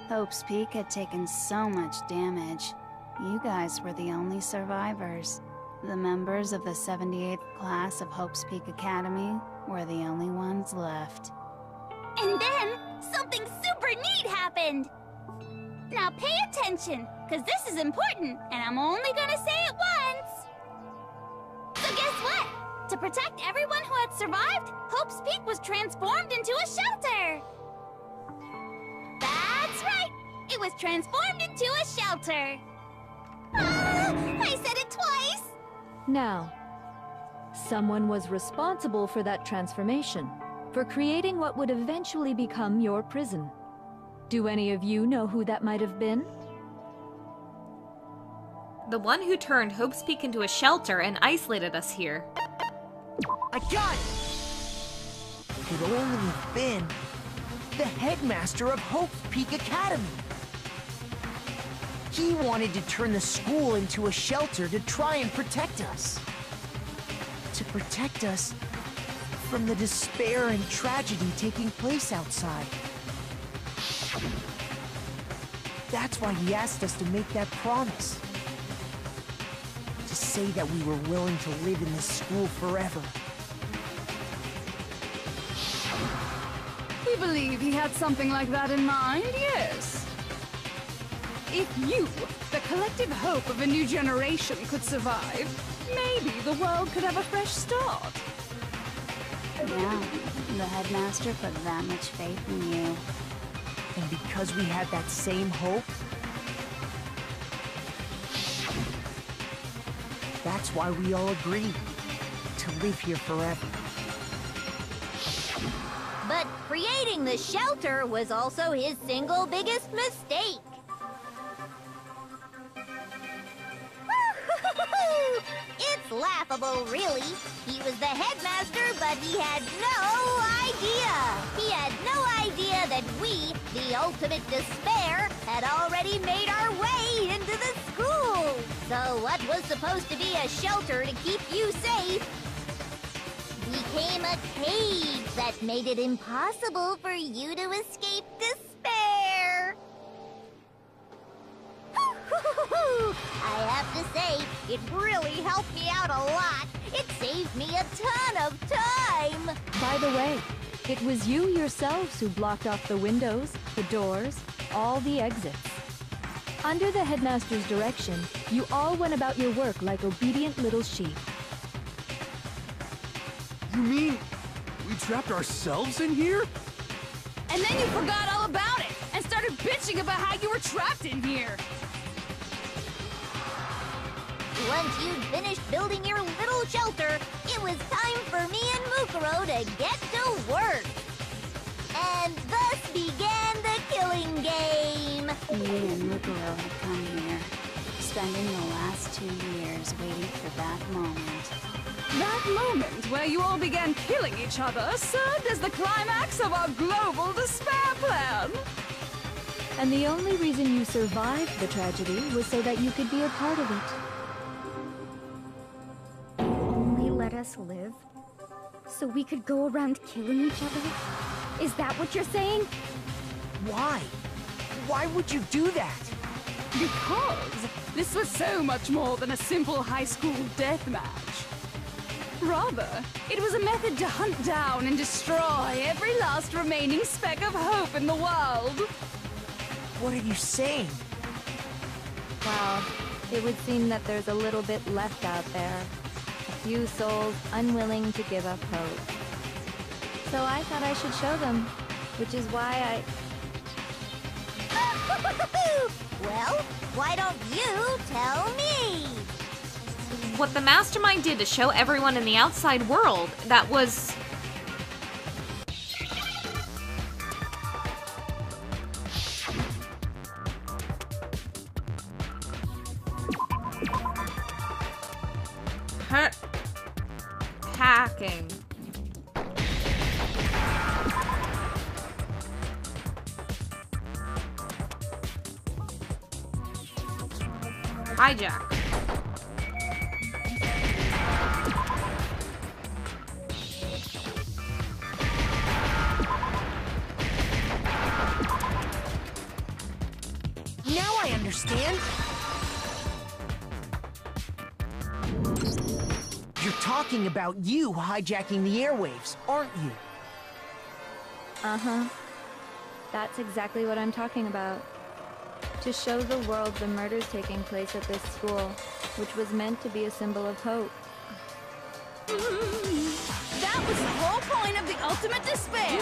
Hope's Peak had taken so much damage. You guys were the only survivors. The members of the 78th class of Hope's Peak Academy were the only ones left. And then, something super neat happened! Now pay attention, because this is important, and I'm only gonna say it once! So guess what? To protect everyone who had survived, Hope's Peak was transformed into a shelter! That's right! It was transformed into a shelter! I said it twice! Now, someone was responsible for that transformation, for creating what would eventually become your prison. Do any of you know who that might have been? The one who turned Hope's Peak into a shelter and isolated us here. I got it! It could only have been the headmaster of Hope's Peak Academy. He wanted to turn the school into a shelter to try and protect us. To protect us from the despair and tragedy taking place outside. That's why he asked us to make that promise. To say that we were willing to live in this school forever. We believe he had something like that in mind, yes. If you, the collective hope of a new generation, could survive, maybe the world could have a fresh start. Yeah, the headmaster put that much faith in you. And because we had that same hope, that's why we all agreed to live here forever. But creating the shelter was also his single biggest mistake. It's laughable, really. He was the headmaster, but he had no idea. He had no idea that we, the ultimate despair, had already made our way into the school. So what was supposed to be a shelter to keep you safe became a cage that made it impossible for you to escape despair. I have to say, it really helped me out a lot. It saved me a ton of time. By the way, it was you yourselves who blocked off the windows, the doors, all the exits. Under the headmaster's direction, you all went about your work like obedient little sheep. You mean we trapped ourselves in here? And then you forgot all about it and started bitching about how you were trapped in here. Once you'd finished building your little shelter, it was time for me and Mukuro to get to work. And thus began the killing game. Me and Mukuro had come here, spending the last 2 years waiting for that moment. That moment where you all began killing each other served as the climax of our global despair plan. And the only reason you survived the tragedy was so that you could be a part of it. Only let us live? So we could go around killing each other? Is that what you're saying? Why? Why would you do that? Because this was so much more than a simple high school death match. Rather, it was a method to hunt down and destroy every last remaining speck of hope in the world. What are you saying? Well, it would seem that there's a little bit left out there. A few souls unwilling to give up hope. So I thought I should show them, which is why Well, why don't you tell me? What the mastermind did to show everyone in the outside world, that was... hacking. Hijack. Now I understand. You're talking about you hijacking the airwaves, aren't you? Uh-huh. That's exactly what I'm talking about. To show the world the murders taking place at this school, which was meant to be a symbol of hope. That was the whole point of the ultimate despair.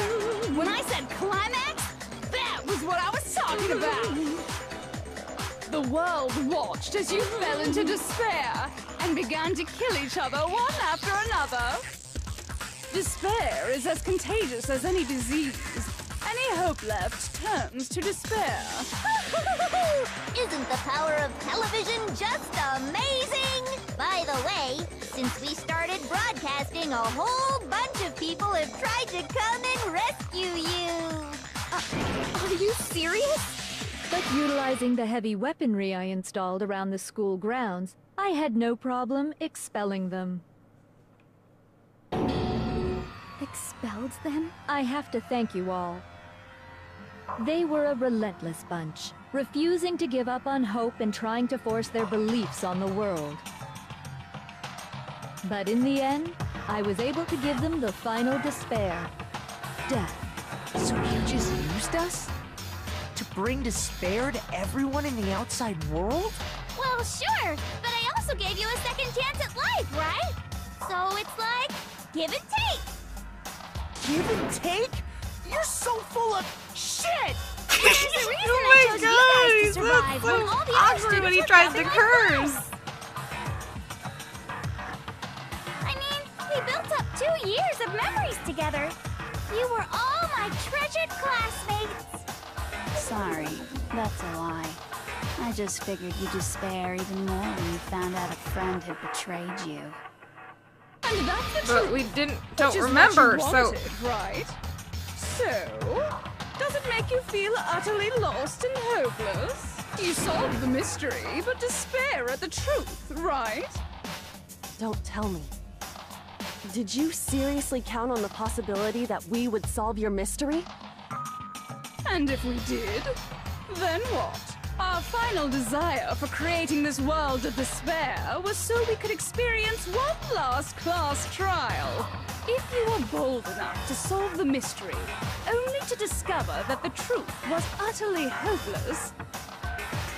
When I said climax, that was what I was talking about. The world watched as you fell into despair and began to kill each other one after another. Despair is as contagious as any disease. Any hope left turns to despair. Isn't the power of television just amazing? By the way, since we started broadcasting, a whole bunch of people have tried to come and rescue you. Are you serious? But utilizing the heavy weaponry I installed around the school grounds, I had no problem expelling them. Expelled them? I have to thank you all. They were a relentless bunch, refusing to give up on hope and trying to force their beliefs on the world. But in the end, I was able to give them the final despair. Death. So you just used us? To bring despair to everyone in the outside world? Well, sure, but I also gave you a second chance at life, right? So it's like, give and take. Give and take? You're so full of shit! Oh my god, he's so awkward when he tries to curse. I mean, we built up 2 years of memories together. You were all my treasured classmates. Sorry, that's a lie. I just figured you'd despair even more when you found out a friend had betrayed you. And that's the But truth. we Which don't is remember, what you so... wanted, right? So, does it make you feel utterly lost and hopeless? You solved the mystery, but despair at the truth, right? Don't tell me. Did you seriously count on the possibility that we would solve your mystery? And if we did, then what? Our final desire for creating this world of despair was so we could experience one last class trial. If you were bold enough to solve the mystery, only to discover that the truth was utterly hopeless,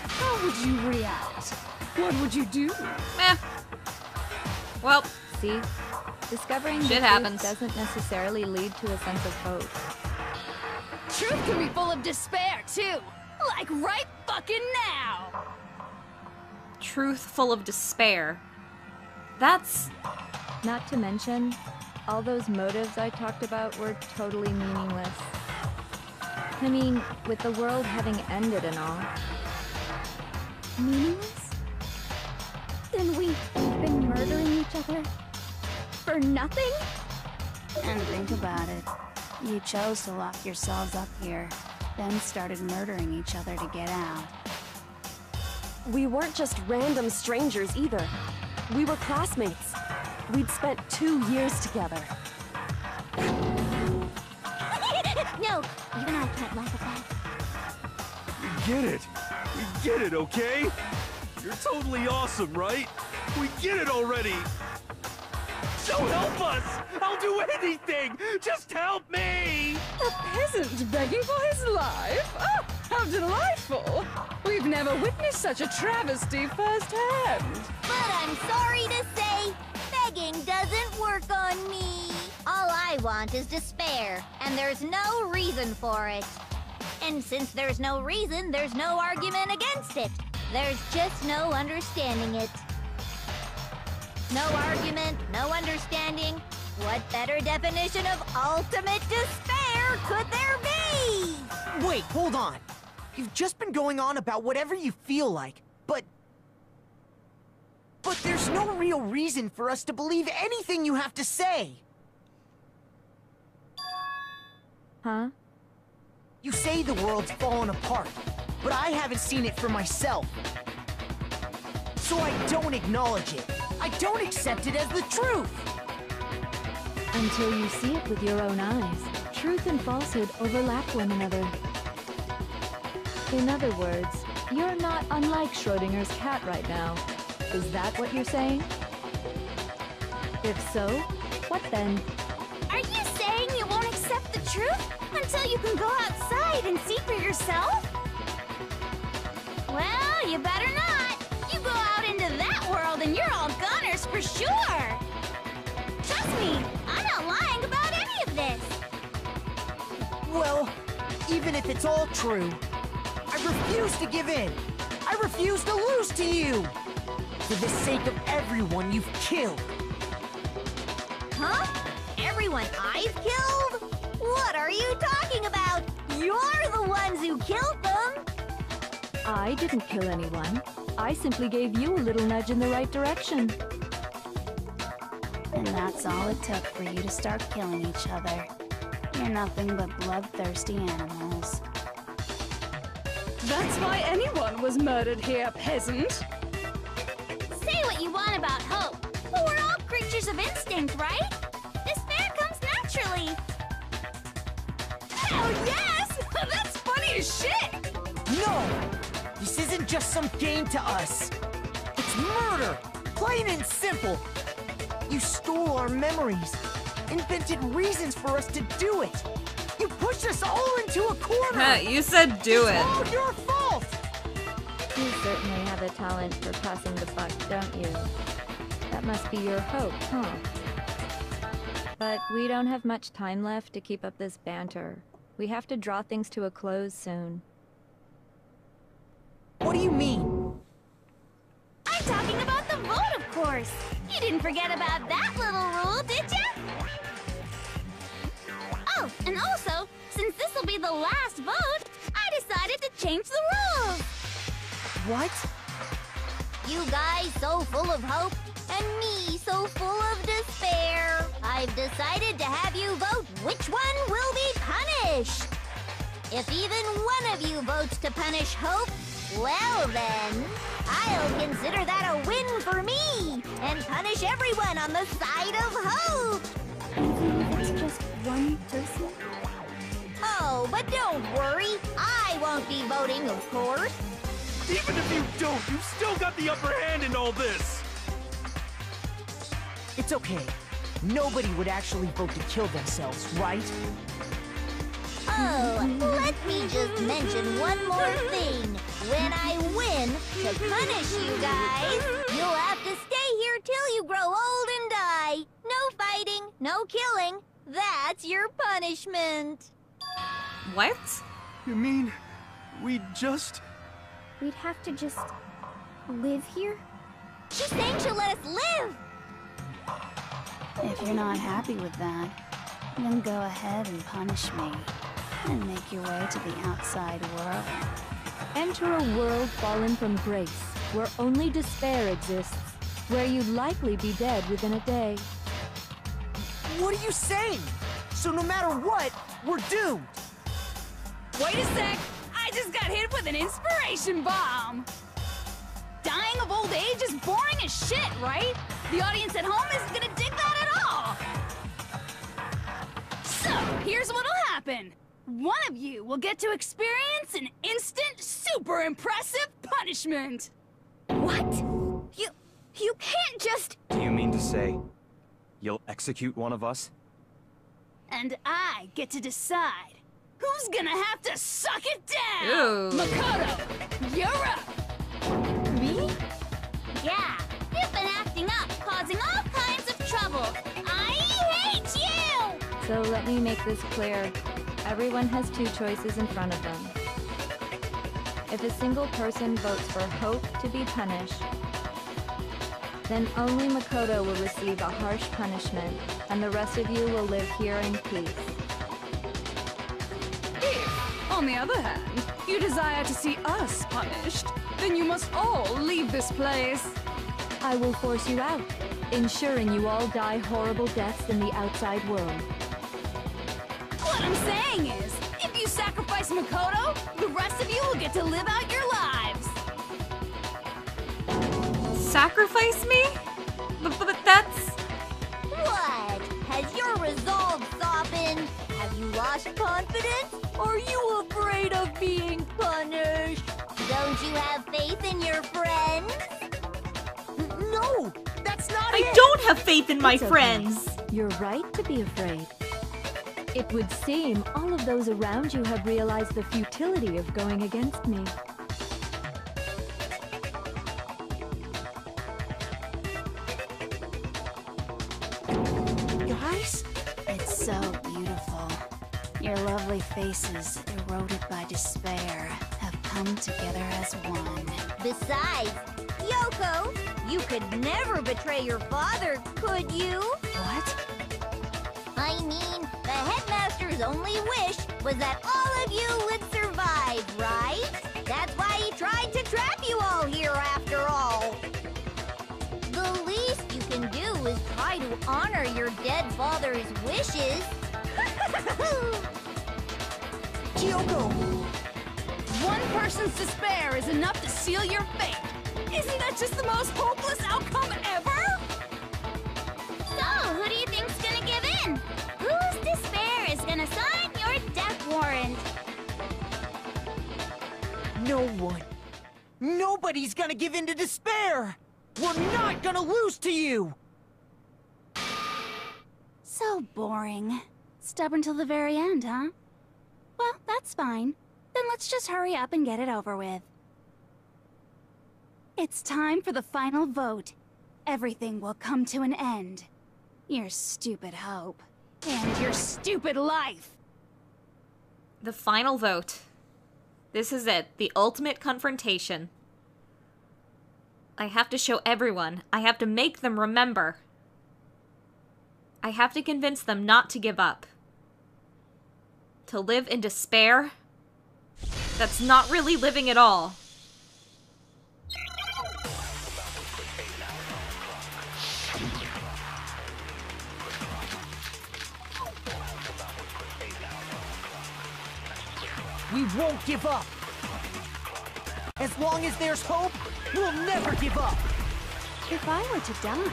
how would you react? What would you do? Meh. Well, See? Discovering the shit truth happens. doesn't necessarily lead to a sense of hope. Truth can be full of despair, too. Like right fucking now. Truth full of despair. That's... Not to mention, all those motives I talked about were totally meaningless. I mean, with the world having ended and all. Meaningless? Then we've been murdering each other? For nothing? And think about it. You chose to lock yourselves up here, then started murdering each other to get out. We weren't just random strangers either. We were classmates. We'd spent 2 years together. No, even I can't laugh at that. We get it. We get it, okay? You're totally awesome, right? We get it already. So help us! I'll do anything! Just help me! A peasant begging for his life? Oh, how delightful! We've never witnessed such a travesty firsthand. But I'm sorry to say, begging doesn't work on me. All I want is despair, and there's no reason for it. And since there's no reason, there's no argument against it. There's just no understanding it. No argument, no understanding. What better definition of ultimate despair could there be? Wait, hold on. You've just been going on about whatever you feel like, but there's no real reason for us to believe anything you have to say. Huh? You say the world's fallen apart, but I haven't seen it for myself. So I don't acknowledge it. I don't accept it as the truth. Until you see it with your own eyes, truth and falsehood overlap one another. In other words, you're not unlike Schrodinger's cat right now. Is that what you're saying? If so, what then? Are you saying you won't accept the truth until you can go outside and see for yourself? Well, you better not. You go out into that world and you're all goners for sure. Trust me, I'm not lying about any of this. Well, even if it's all true, I refuse to give in. I refuse to lose to you. For the sake of everyone you've killed. Huh? Everyone I've killed? What are you talking about? You're the ones who killed them! I didn't kill anyone. I simply gave you a little nudge in the right direction. And that's all it took for you to start killing each other. You're nothing but bloodthirsty animals. That's why anyone was murdered here, peasant. Say what you want about hope, but we're all creatures of instinct, right? Despair comes naturally. Hell yes! That's funny as shit! No! This isn't just some game to us. It's murder! Plain and simple! You stole our memories, invented reasons for us to do it. You pushed us all into a corner! You said do it. It's all your fault! You certainly have a talent for passing the buck, don't you? That must be your hope, huh? But we don't have much time left to keep up this banter. We have to draw things to a close soon. What do you mean? I'm talking about the vote, of course. You didn't forget about that little rule, did you? Oh, and also, since this will be the last vote, I decided to change the rules. What? You guys so full of hope, and me so full of despair. I've decided to have you vote which one will be punished. If even one of you votes to punish hope, well then, I'll consider that a win for me, and punish everyone on the side of hope. Even if it's just one person? Oh, but don't worry, I won't be voting, of course. Even if you don't, you've still got the upper hand in all this! It's okay. Nobody would actually vote to kill themselves, right? Oh, let me just mention one more thing. When I win, to punish you guys, you'll have to stay here till you grow old and die. No fighting, no killing. That's your punishment. What? You mean, we just... We'd have to just live here? She's saying she'll let us live. If you're not happy with that, then go ahead and punish me. And make your way to the outside world. Enter a world fallen from grace, where only despair exists, where you'd likely be dead within a day. What are you saying? So no matter what, we're doomed! Wait a sec! I just got hit with an inspiration bomb! Dying of old age is boring as shit, right? The audience at home isn't gonna dig that at all! So, here's what'll happen. One of you will get to experience an instant, super impressive punishment. What? You can't just... Do you mean to say you'll execute one of us? And I get to decide who's gonna have to suck it down. Ooh. Makoto, you're up. Me? Yeah, you've been acting up, causing all kinds of trouble. I hate you! So let me make this clear. Everyone has two choices in front of them. If a single person votes for Hope to be punished, then only Makoto will receive a harsh punishment, and the rest of you will live here in peace. If, on the other hand, you desire to see us punished, then you must all leave this place. I will force you out, ensuring you all die horrible deaths in the outside world. What I'm saying is, if you sacrifice Makoto, the rest of you will get to live out your lives. Sacrifice me? But that's... What? Has your resolve softened? Have you lost confidence? Are you afraid of being punished? Don't you have faith in your friends? No! That's not I it! don't have faith in my It's okay. friends! You're right to be afraid. It would seem all of those around you have realized the futility of going against me. Guys? It's so beautiful. Your lovely faces, eroded by despair, have come together as one. Besides, Yoko, you could never betray your father, could you? What? I mean, the headmaster's only wish was that all of you would survive, right? That's why he tried to trap you all here after all. The least you can do is try to honor your dead father's wishes. Kyoko! One person's despair is enough to seal your fate. Isn't that just the most hopeless outcome ever? So, who do you think's gonna give in? Whose despair is gonna sign your death warrant? No one. Nobody's gonna give in to despair! We're not gonna lose to you! So boring. Stubborn till the very end, huh? Well, that's fine. Then let's just hurry up and get it over with. It's time for the final vote. Everything will come to an end. Your stupid hope. And your stupid life. The final vote. This is it. The ultimate confrontation. I have to show everyone. I have to make them remember. I have to convince them not to give up. To live in despair? That's not really living at all. We won't give up! As long as there's hope, we'll never give up! If I were to die,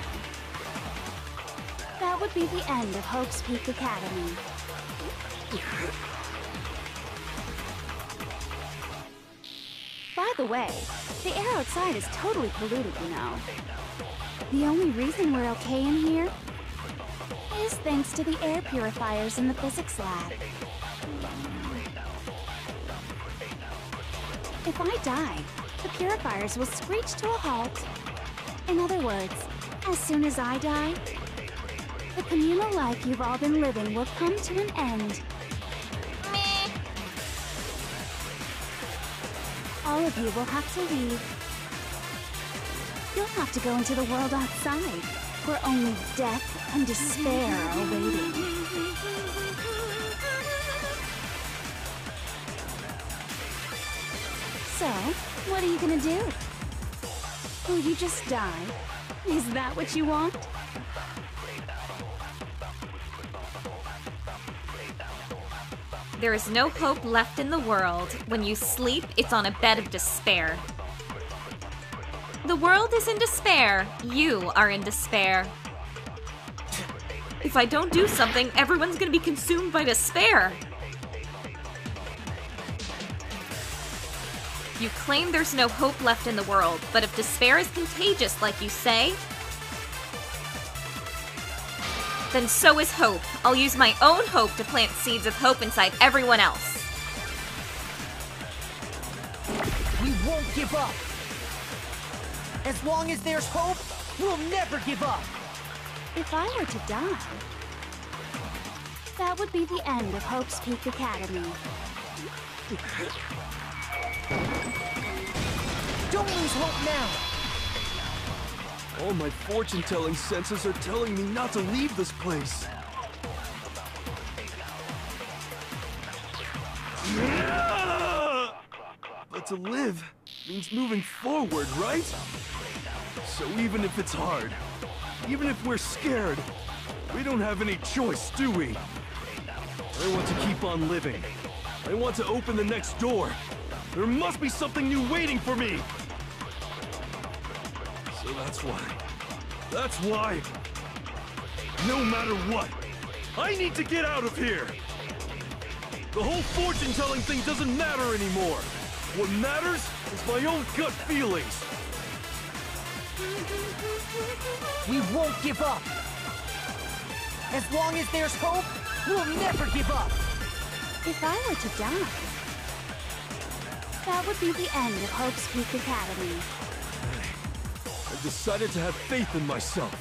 that would be the end of Hope's Peak Academy. By the way, the air outside is totally polluted, you know. The only reason we're okay in here is thanks to the air purifiers in the physics lab. If I die, the purifiers will screech to a halt. In other words, as soon as I die, the communal life you've all been living will come to an end. Meh. All of you will have to leave. You'll have to go into the world outside, where only death and despair are waiting. So, what are you gonna do? Will you just die? Is that what you want? There is no hope left in the world. When you sleep, it's on a bed of despair. The world is in despair. You are in despair. If If I don't do something, everyone's gonna be consumed by despair. You claim there's no hope left in the world, but if despair is contagious, like you say, then so is hope. I'll use my own hope to plant seeds of hope inside everyone else. We won't give up. As long as there's hope, we'll never give up. If I were to die, that would be the end of Hope's Peak Academy. Don't lose hope now. All my fortune-telling senses are telling me not to leave this place. But to live means moving forward, right? So even if it's hard, even if we're scared, we don't have any choice, do we? I want to keep on living. I want to open the next door. There must be something new waiting for me. So that's why, no matter what, I need to get out of here. The whole fortune-telling thing doesn't matter anymore. What matters is my own gut feelings. We won't give up. As long as there's hope, we'll never give up. If I were to die, that would be the end of Hope's Peak Academy. I've decided to have faith in myself.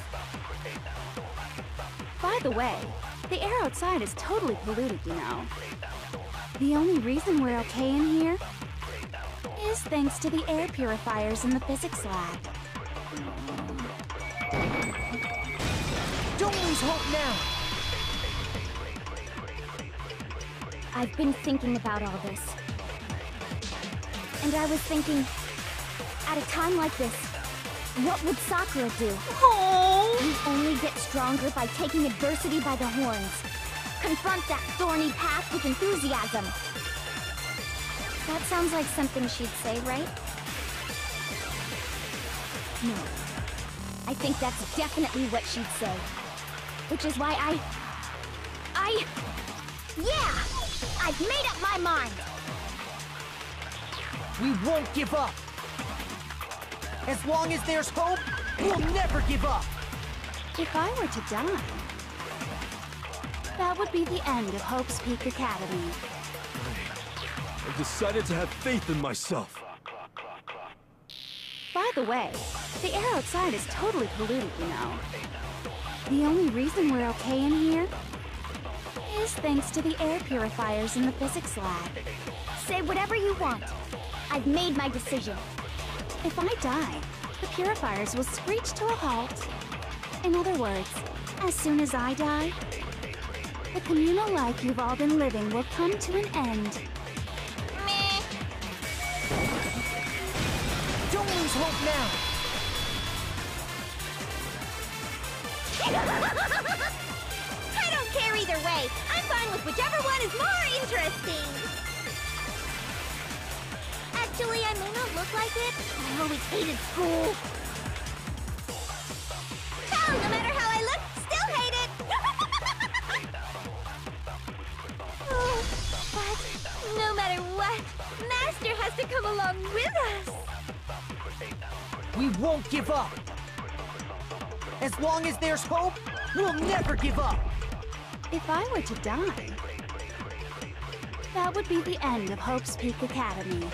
By the way, the air outside is totally polluted, you know. The only reason we're okay in here is thanks to the air purifiers in the physics lab. Don't lose hope now. I've been thinking about all this. And I was thinking, at a time like this, what would Sakura do? You only get stronger by taking adversity by the horns. Confront that thorny path with enthusiasm. That sounds like something she'd say, right? No. I think that's definitely what she'd say. Which is why yeah! I've made up my mind! We won't give up. As long as there's hope, we'll never give up. If I were to die, that would be the end of Hope's Peak Academy. I've decided to have faith in myself. By the way, the air outside is totally polluted, you know. The only reason we're okay in here is thanks to the air purifiers in the physics lab. Say whatever you want. I've made my decision. If I die, the purifiers will screech to a halt. In other words, as soon as I die, the communal life you've all been living will come to an end. Meh. Don't lose hope now. I don't care either way. I'm fine with whichever one is more interesting. Actually, I may not look like it. I always hated school. Hell, no matter how I look, still hate it. Oh, but no matter what, Master has to come along with us. We won't give up. As long as there's hope, we'll never give up. If I were to die, that would be the end of Hope's Peak Academy.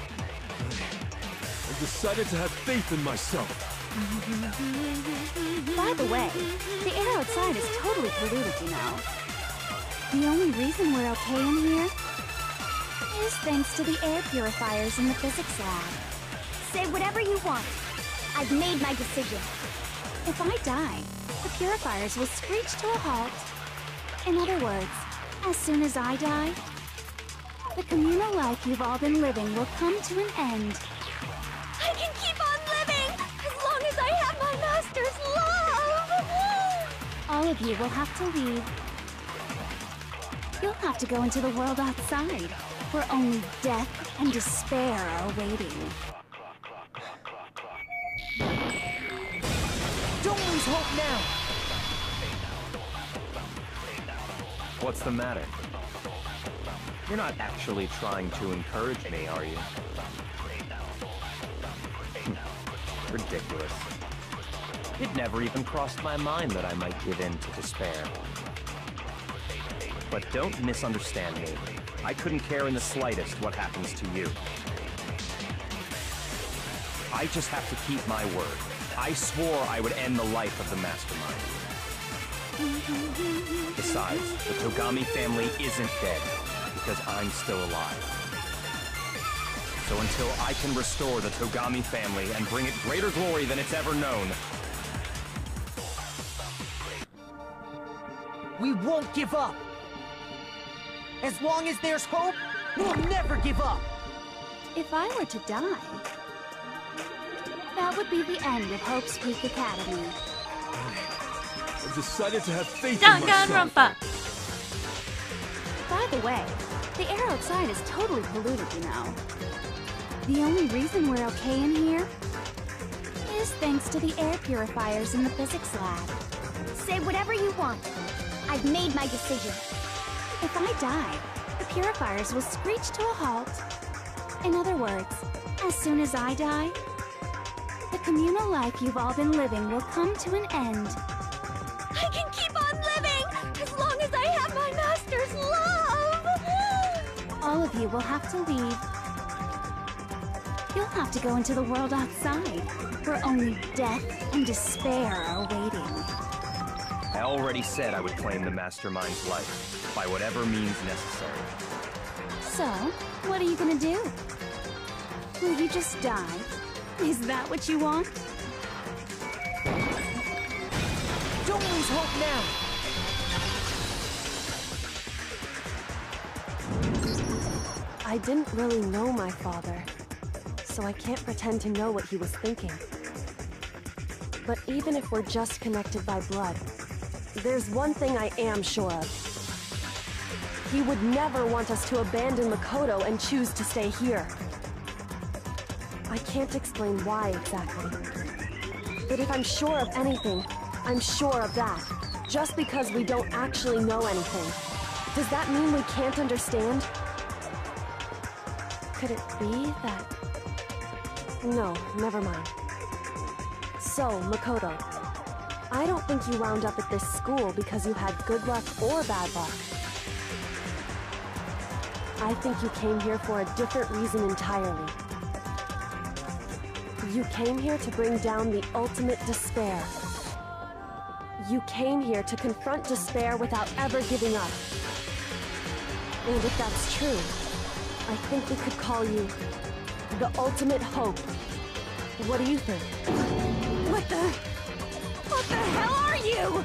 I've decided to have faith in myself. By the way, the air outside is totally polluted, you know. The only reason we're okay in here is thanks to the air purifiers in the physics lab. Say whatever you want. I've made my decision. If I die, the purifiers will screech to a halt. In other words, as soon as I die, the communal life you've all been living will come to an end. I can keep on living as long as I have my Master's love! All of you will have to leave. You'll have to go into the world outside, where only death and despair are waiting. Don't lose hope now. What's the matter? You're not actually trying to encourage me, are you? Ridiculous. It never even crossed my mind that I might give in to despair. But don't misunderstand me. I couldn't care in the slightest what happens to you. I just have to keep my word. I swore I would end the life of the Mastermind. Besides, the Togami family isn't dead, because I'm still alive. So until I can restore the Togami family and bring it greater glory than it's ever known, We won't give up! As long as there's hope, we'll never give up! If I were to die, that would be the end of Hope's Peak Academy. I've decided to have faith in myself. Danganronpa! By the way, the air outside is totally polluted, you know. The only reason we're okay in here is thanks to the air purifiers in the physics lab. Say whatever you want. I've made my decision. If I die, the purifiers will screech to a halt. In other words, as soon as I die, the communal life you've all been living will come to an end. I can keep on living as long as I have my master's love! All of you will have to leave. You'll have to go into the world outside, where only death and despair are waiting. I already said I would claim the Mastermind's life, by whatever means necessary. So, what are you gonna do? Will you just die? Is that what you want? Don't lose hope now! I didn't really know my father, so I can't pretend to know what he was thinking. But even if we're just connected by blood, there's one thing I am sure of. He would never want us to abandon Makoto and choose to stay here. I can't explain why exactly. But if I'm sure of anything, I'm sure of that. Just because we don't actually know anything. Does that mean we can't understand? Could it be that... No, never mind. So, Makoto, I don't think you wound up at this school because you had good luck or bad luck. I think you came here for a different reason entirely. You came here to bring down the ultimate despair. You came here to confront despair without ever giving up. And if that's true, I think we could call you the ultimate hope. What do you think? What the hell are you?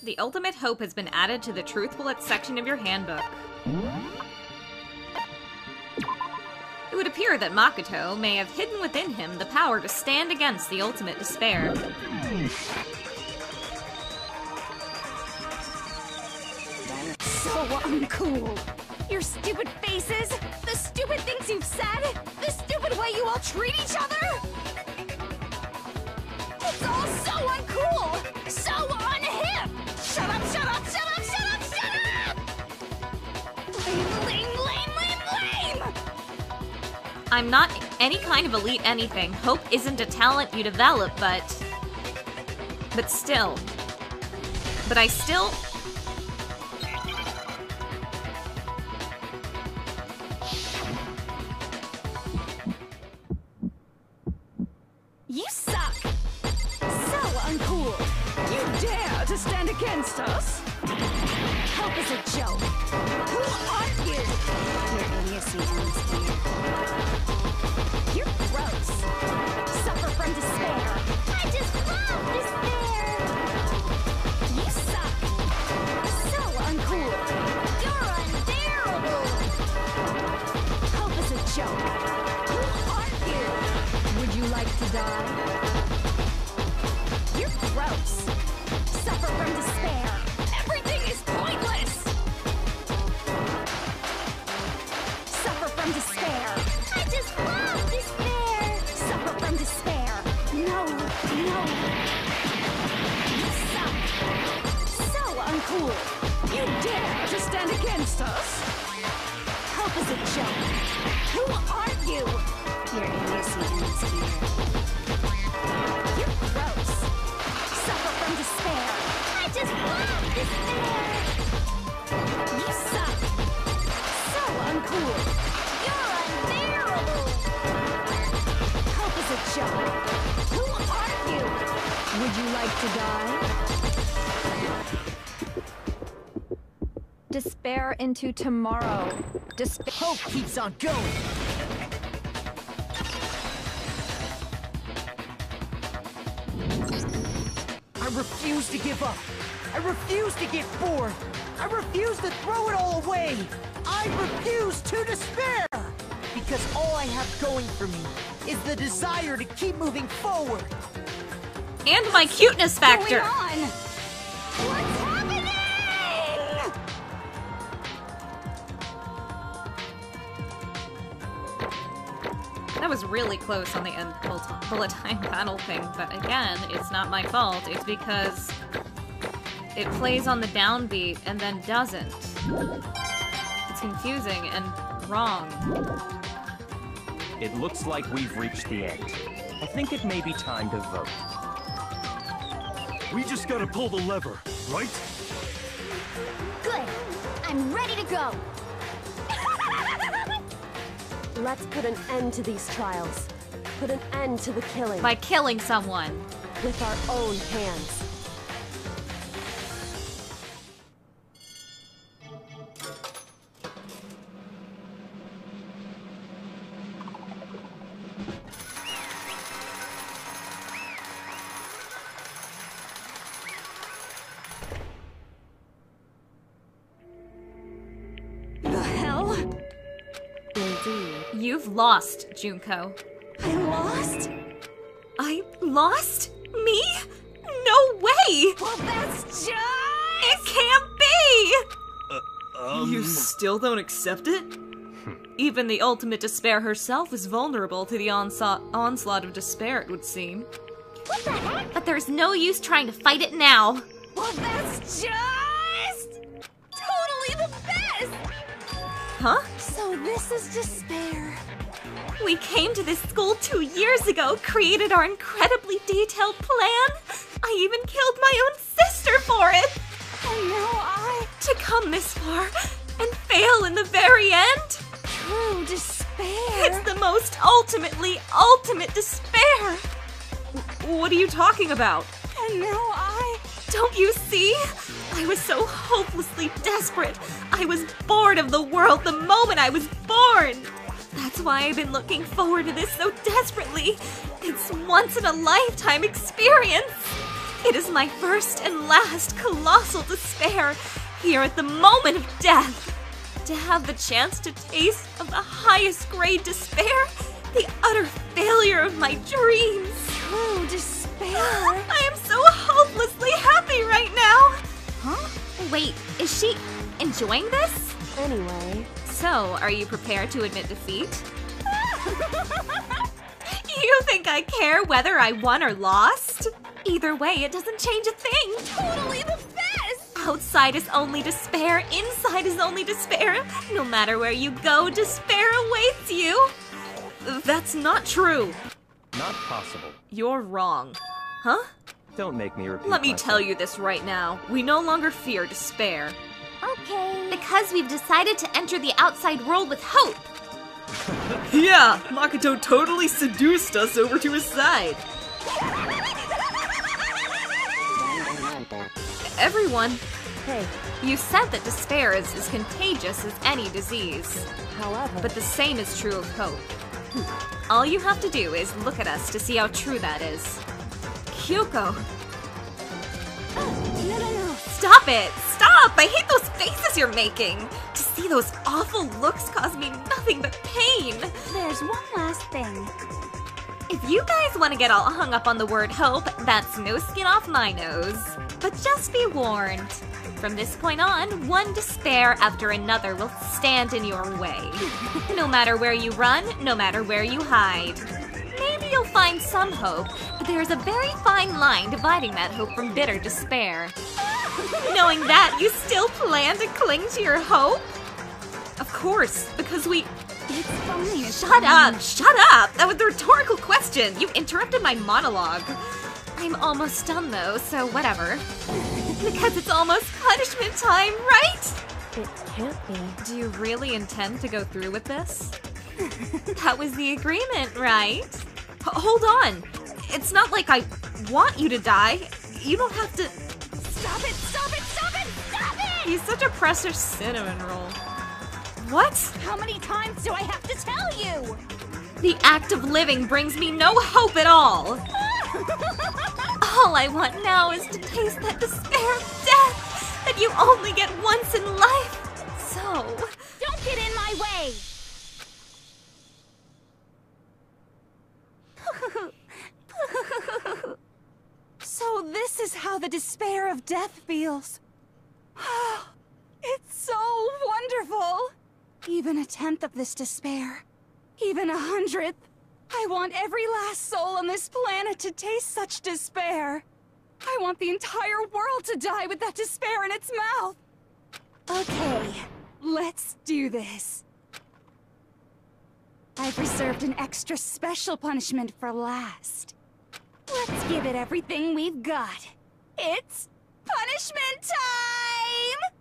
The ultimate hope has been added to the Truth Bullet section of your handbook. It would appear that Makoto may have hidden within him the power to stand against the ultimate despair. So uncool. Your stupid faces, the stupid things you've said, the stupid way you all treat each other. It's all so uncool, so unhip. Shut up, shut up, shut up, shut up, shut up! Lame, lame, lame, lame! I'm not any kind of elite anything. Hope isn't a talent you develop, but still. But I still... You suck! So uncool! You dare to stand against us? Hope is a joke! Who are you? Your idiocy ends here. You're gross! Suffer from despair! I just love despair! You suck! So uncool! You're unbearable! Hope is a joke! Who are you? Would you like to die? You're gross! Suffer from despair! Everything is pointless! Suffer from despair! I just love despair! Suffer from despair! No, no! You suck! So uncool! joke. Who are you? Your antecedents here. You're gross. Suffer from despair. I just love despair. You suck. So uncool. You're unbearable. Hope is a joke. Who are you? Would you like to die? Despair into tomorrow. Hope keeps on going. I refuse to give up. I refuse to get bored. I refuse to throw it all away. I refuse to despair. Because all I have going for me is the desire to keep moving forward. And my cuteness factor. What's happening? That was really close on the end bullet time battle thing, but again, it's not my fault. It's because it plays on the downbeat and then doesn't. It's confusing and wrong. It looks like we've reached the end. I think it may be time to vote. We just gotta pull the lever, right? Good. I'm ready to go. Let's put an end to these trials. Put an end to the killing. By killing someone. With our own hands. The hell? Indeed. You've lost, Junko. I lost? I lost? Me? No way! Well, that's just... It can't be! You still don't accept it? Even the ultimate despair herself is vulnerable to the onslaught of despair, it would seem. What the heck? But there's no use trying to fight it now. Well, that's just... totally the best! Huh? So this is despair. We came to this school 2 years ago, created our incredibly detailed plan. I even killed my own sister for it. And now To come this far and fail in the very end? True despair. It's the most ultimate despair. What are you talking about? And now Don't you see? I was so hopelessly desperate. I was bored of the world the moment I was born. That's why I've been looking forward to this so desperately. It's once-in-a-lifetime experience. It is my first and last colossal despair here at the moment of death. To have the chance to taste of the highest grade despair, the utter failure of my dreams. True despair. I am so hopelessly happy right now. Huh? Wait, is she enjoying this? Anyway. So, are you prepared to admit defeat? You think I care whether I won or lost? Either way, it doesn't change a thing. Totally the best! Outside is only despair, inside is only despair. No matter where you go, despair awaits you. That's not true. Not possible. You're wrong. Huh? Don't make me repeat Let me myself. tell you this right now. We no longer fear despair. Okay. Because we've decided to enter the outside world with hope. Yeah, Makoto totally seduced us over to his side. Everyone, Hey, you said that despair is as contagious as any disease. however. But the same is true of hope. All you have to do is look at us to see how true that is. Kyuko! No. Stop it! Stop! I hate those faces you're making! To see those awful looks cause me nothing but pain! There's one last thing. If you guys want to get all hung up on the word hope, that's no skin off my nose. But just be warned. From this point on, one despair after another will stand in your way. No matter where you run, no matter where you hide. Maybe you'll find some hope, but there's a very fine line dividing that hope from bitter despair. Knowing that, you still plan to cling to your hope? Of course, because we It's fine. Shut up! Shut up! That was a rhetorical question! You interrupted my monologue. I'm almost done though, so whatever. Because it's almost punishment time, right? It can't be. Do you really intend to go through with this? That was the agreement, right? Hold on! It's not like I want you to die. You don't have to... Stop it! Stop it! Stop it! Stop it! He's such a precious cinnamon roll. What? How many times do I have to tell you? The act of living brings me no hope at all. All I want now is to taste that despair of death that you only get once in life. So... Don't get in my way! So this is how the despair of death feels. It's so wonderful! Even 1/10 of this despair, even 100th, I want every last soul on this planet to taste such despair. I want the entire world to die with that despair in its mouth. Okay, let's do this. I've reserved an extra special punishment for last. Let's give it everything we've got. It's punishment time!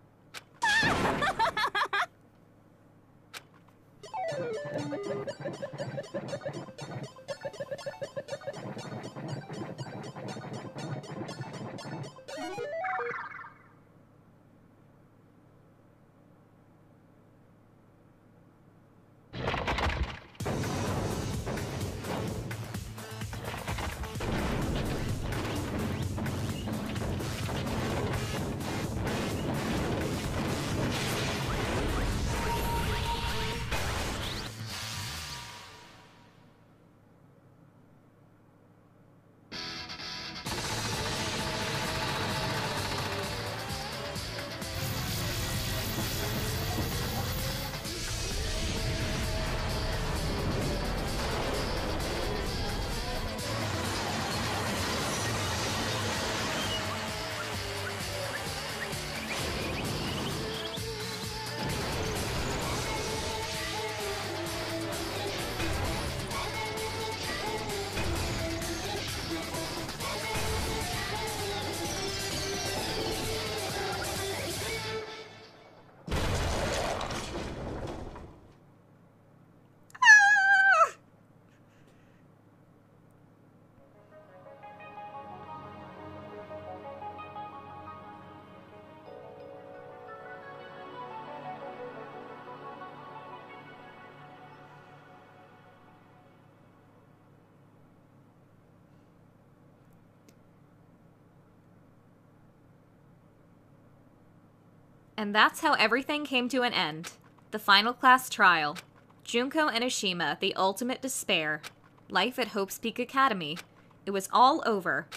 And that's how everything came to an end. The final class trial. Junko and Oshima, the ultimate despair. Life at Hope's Peak Academy. It was all over.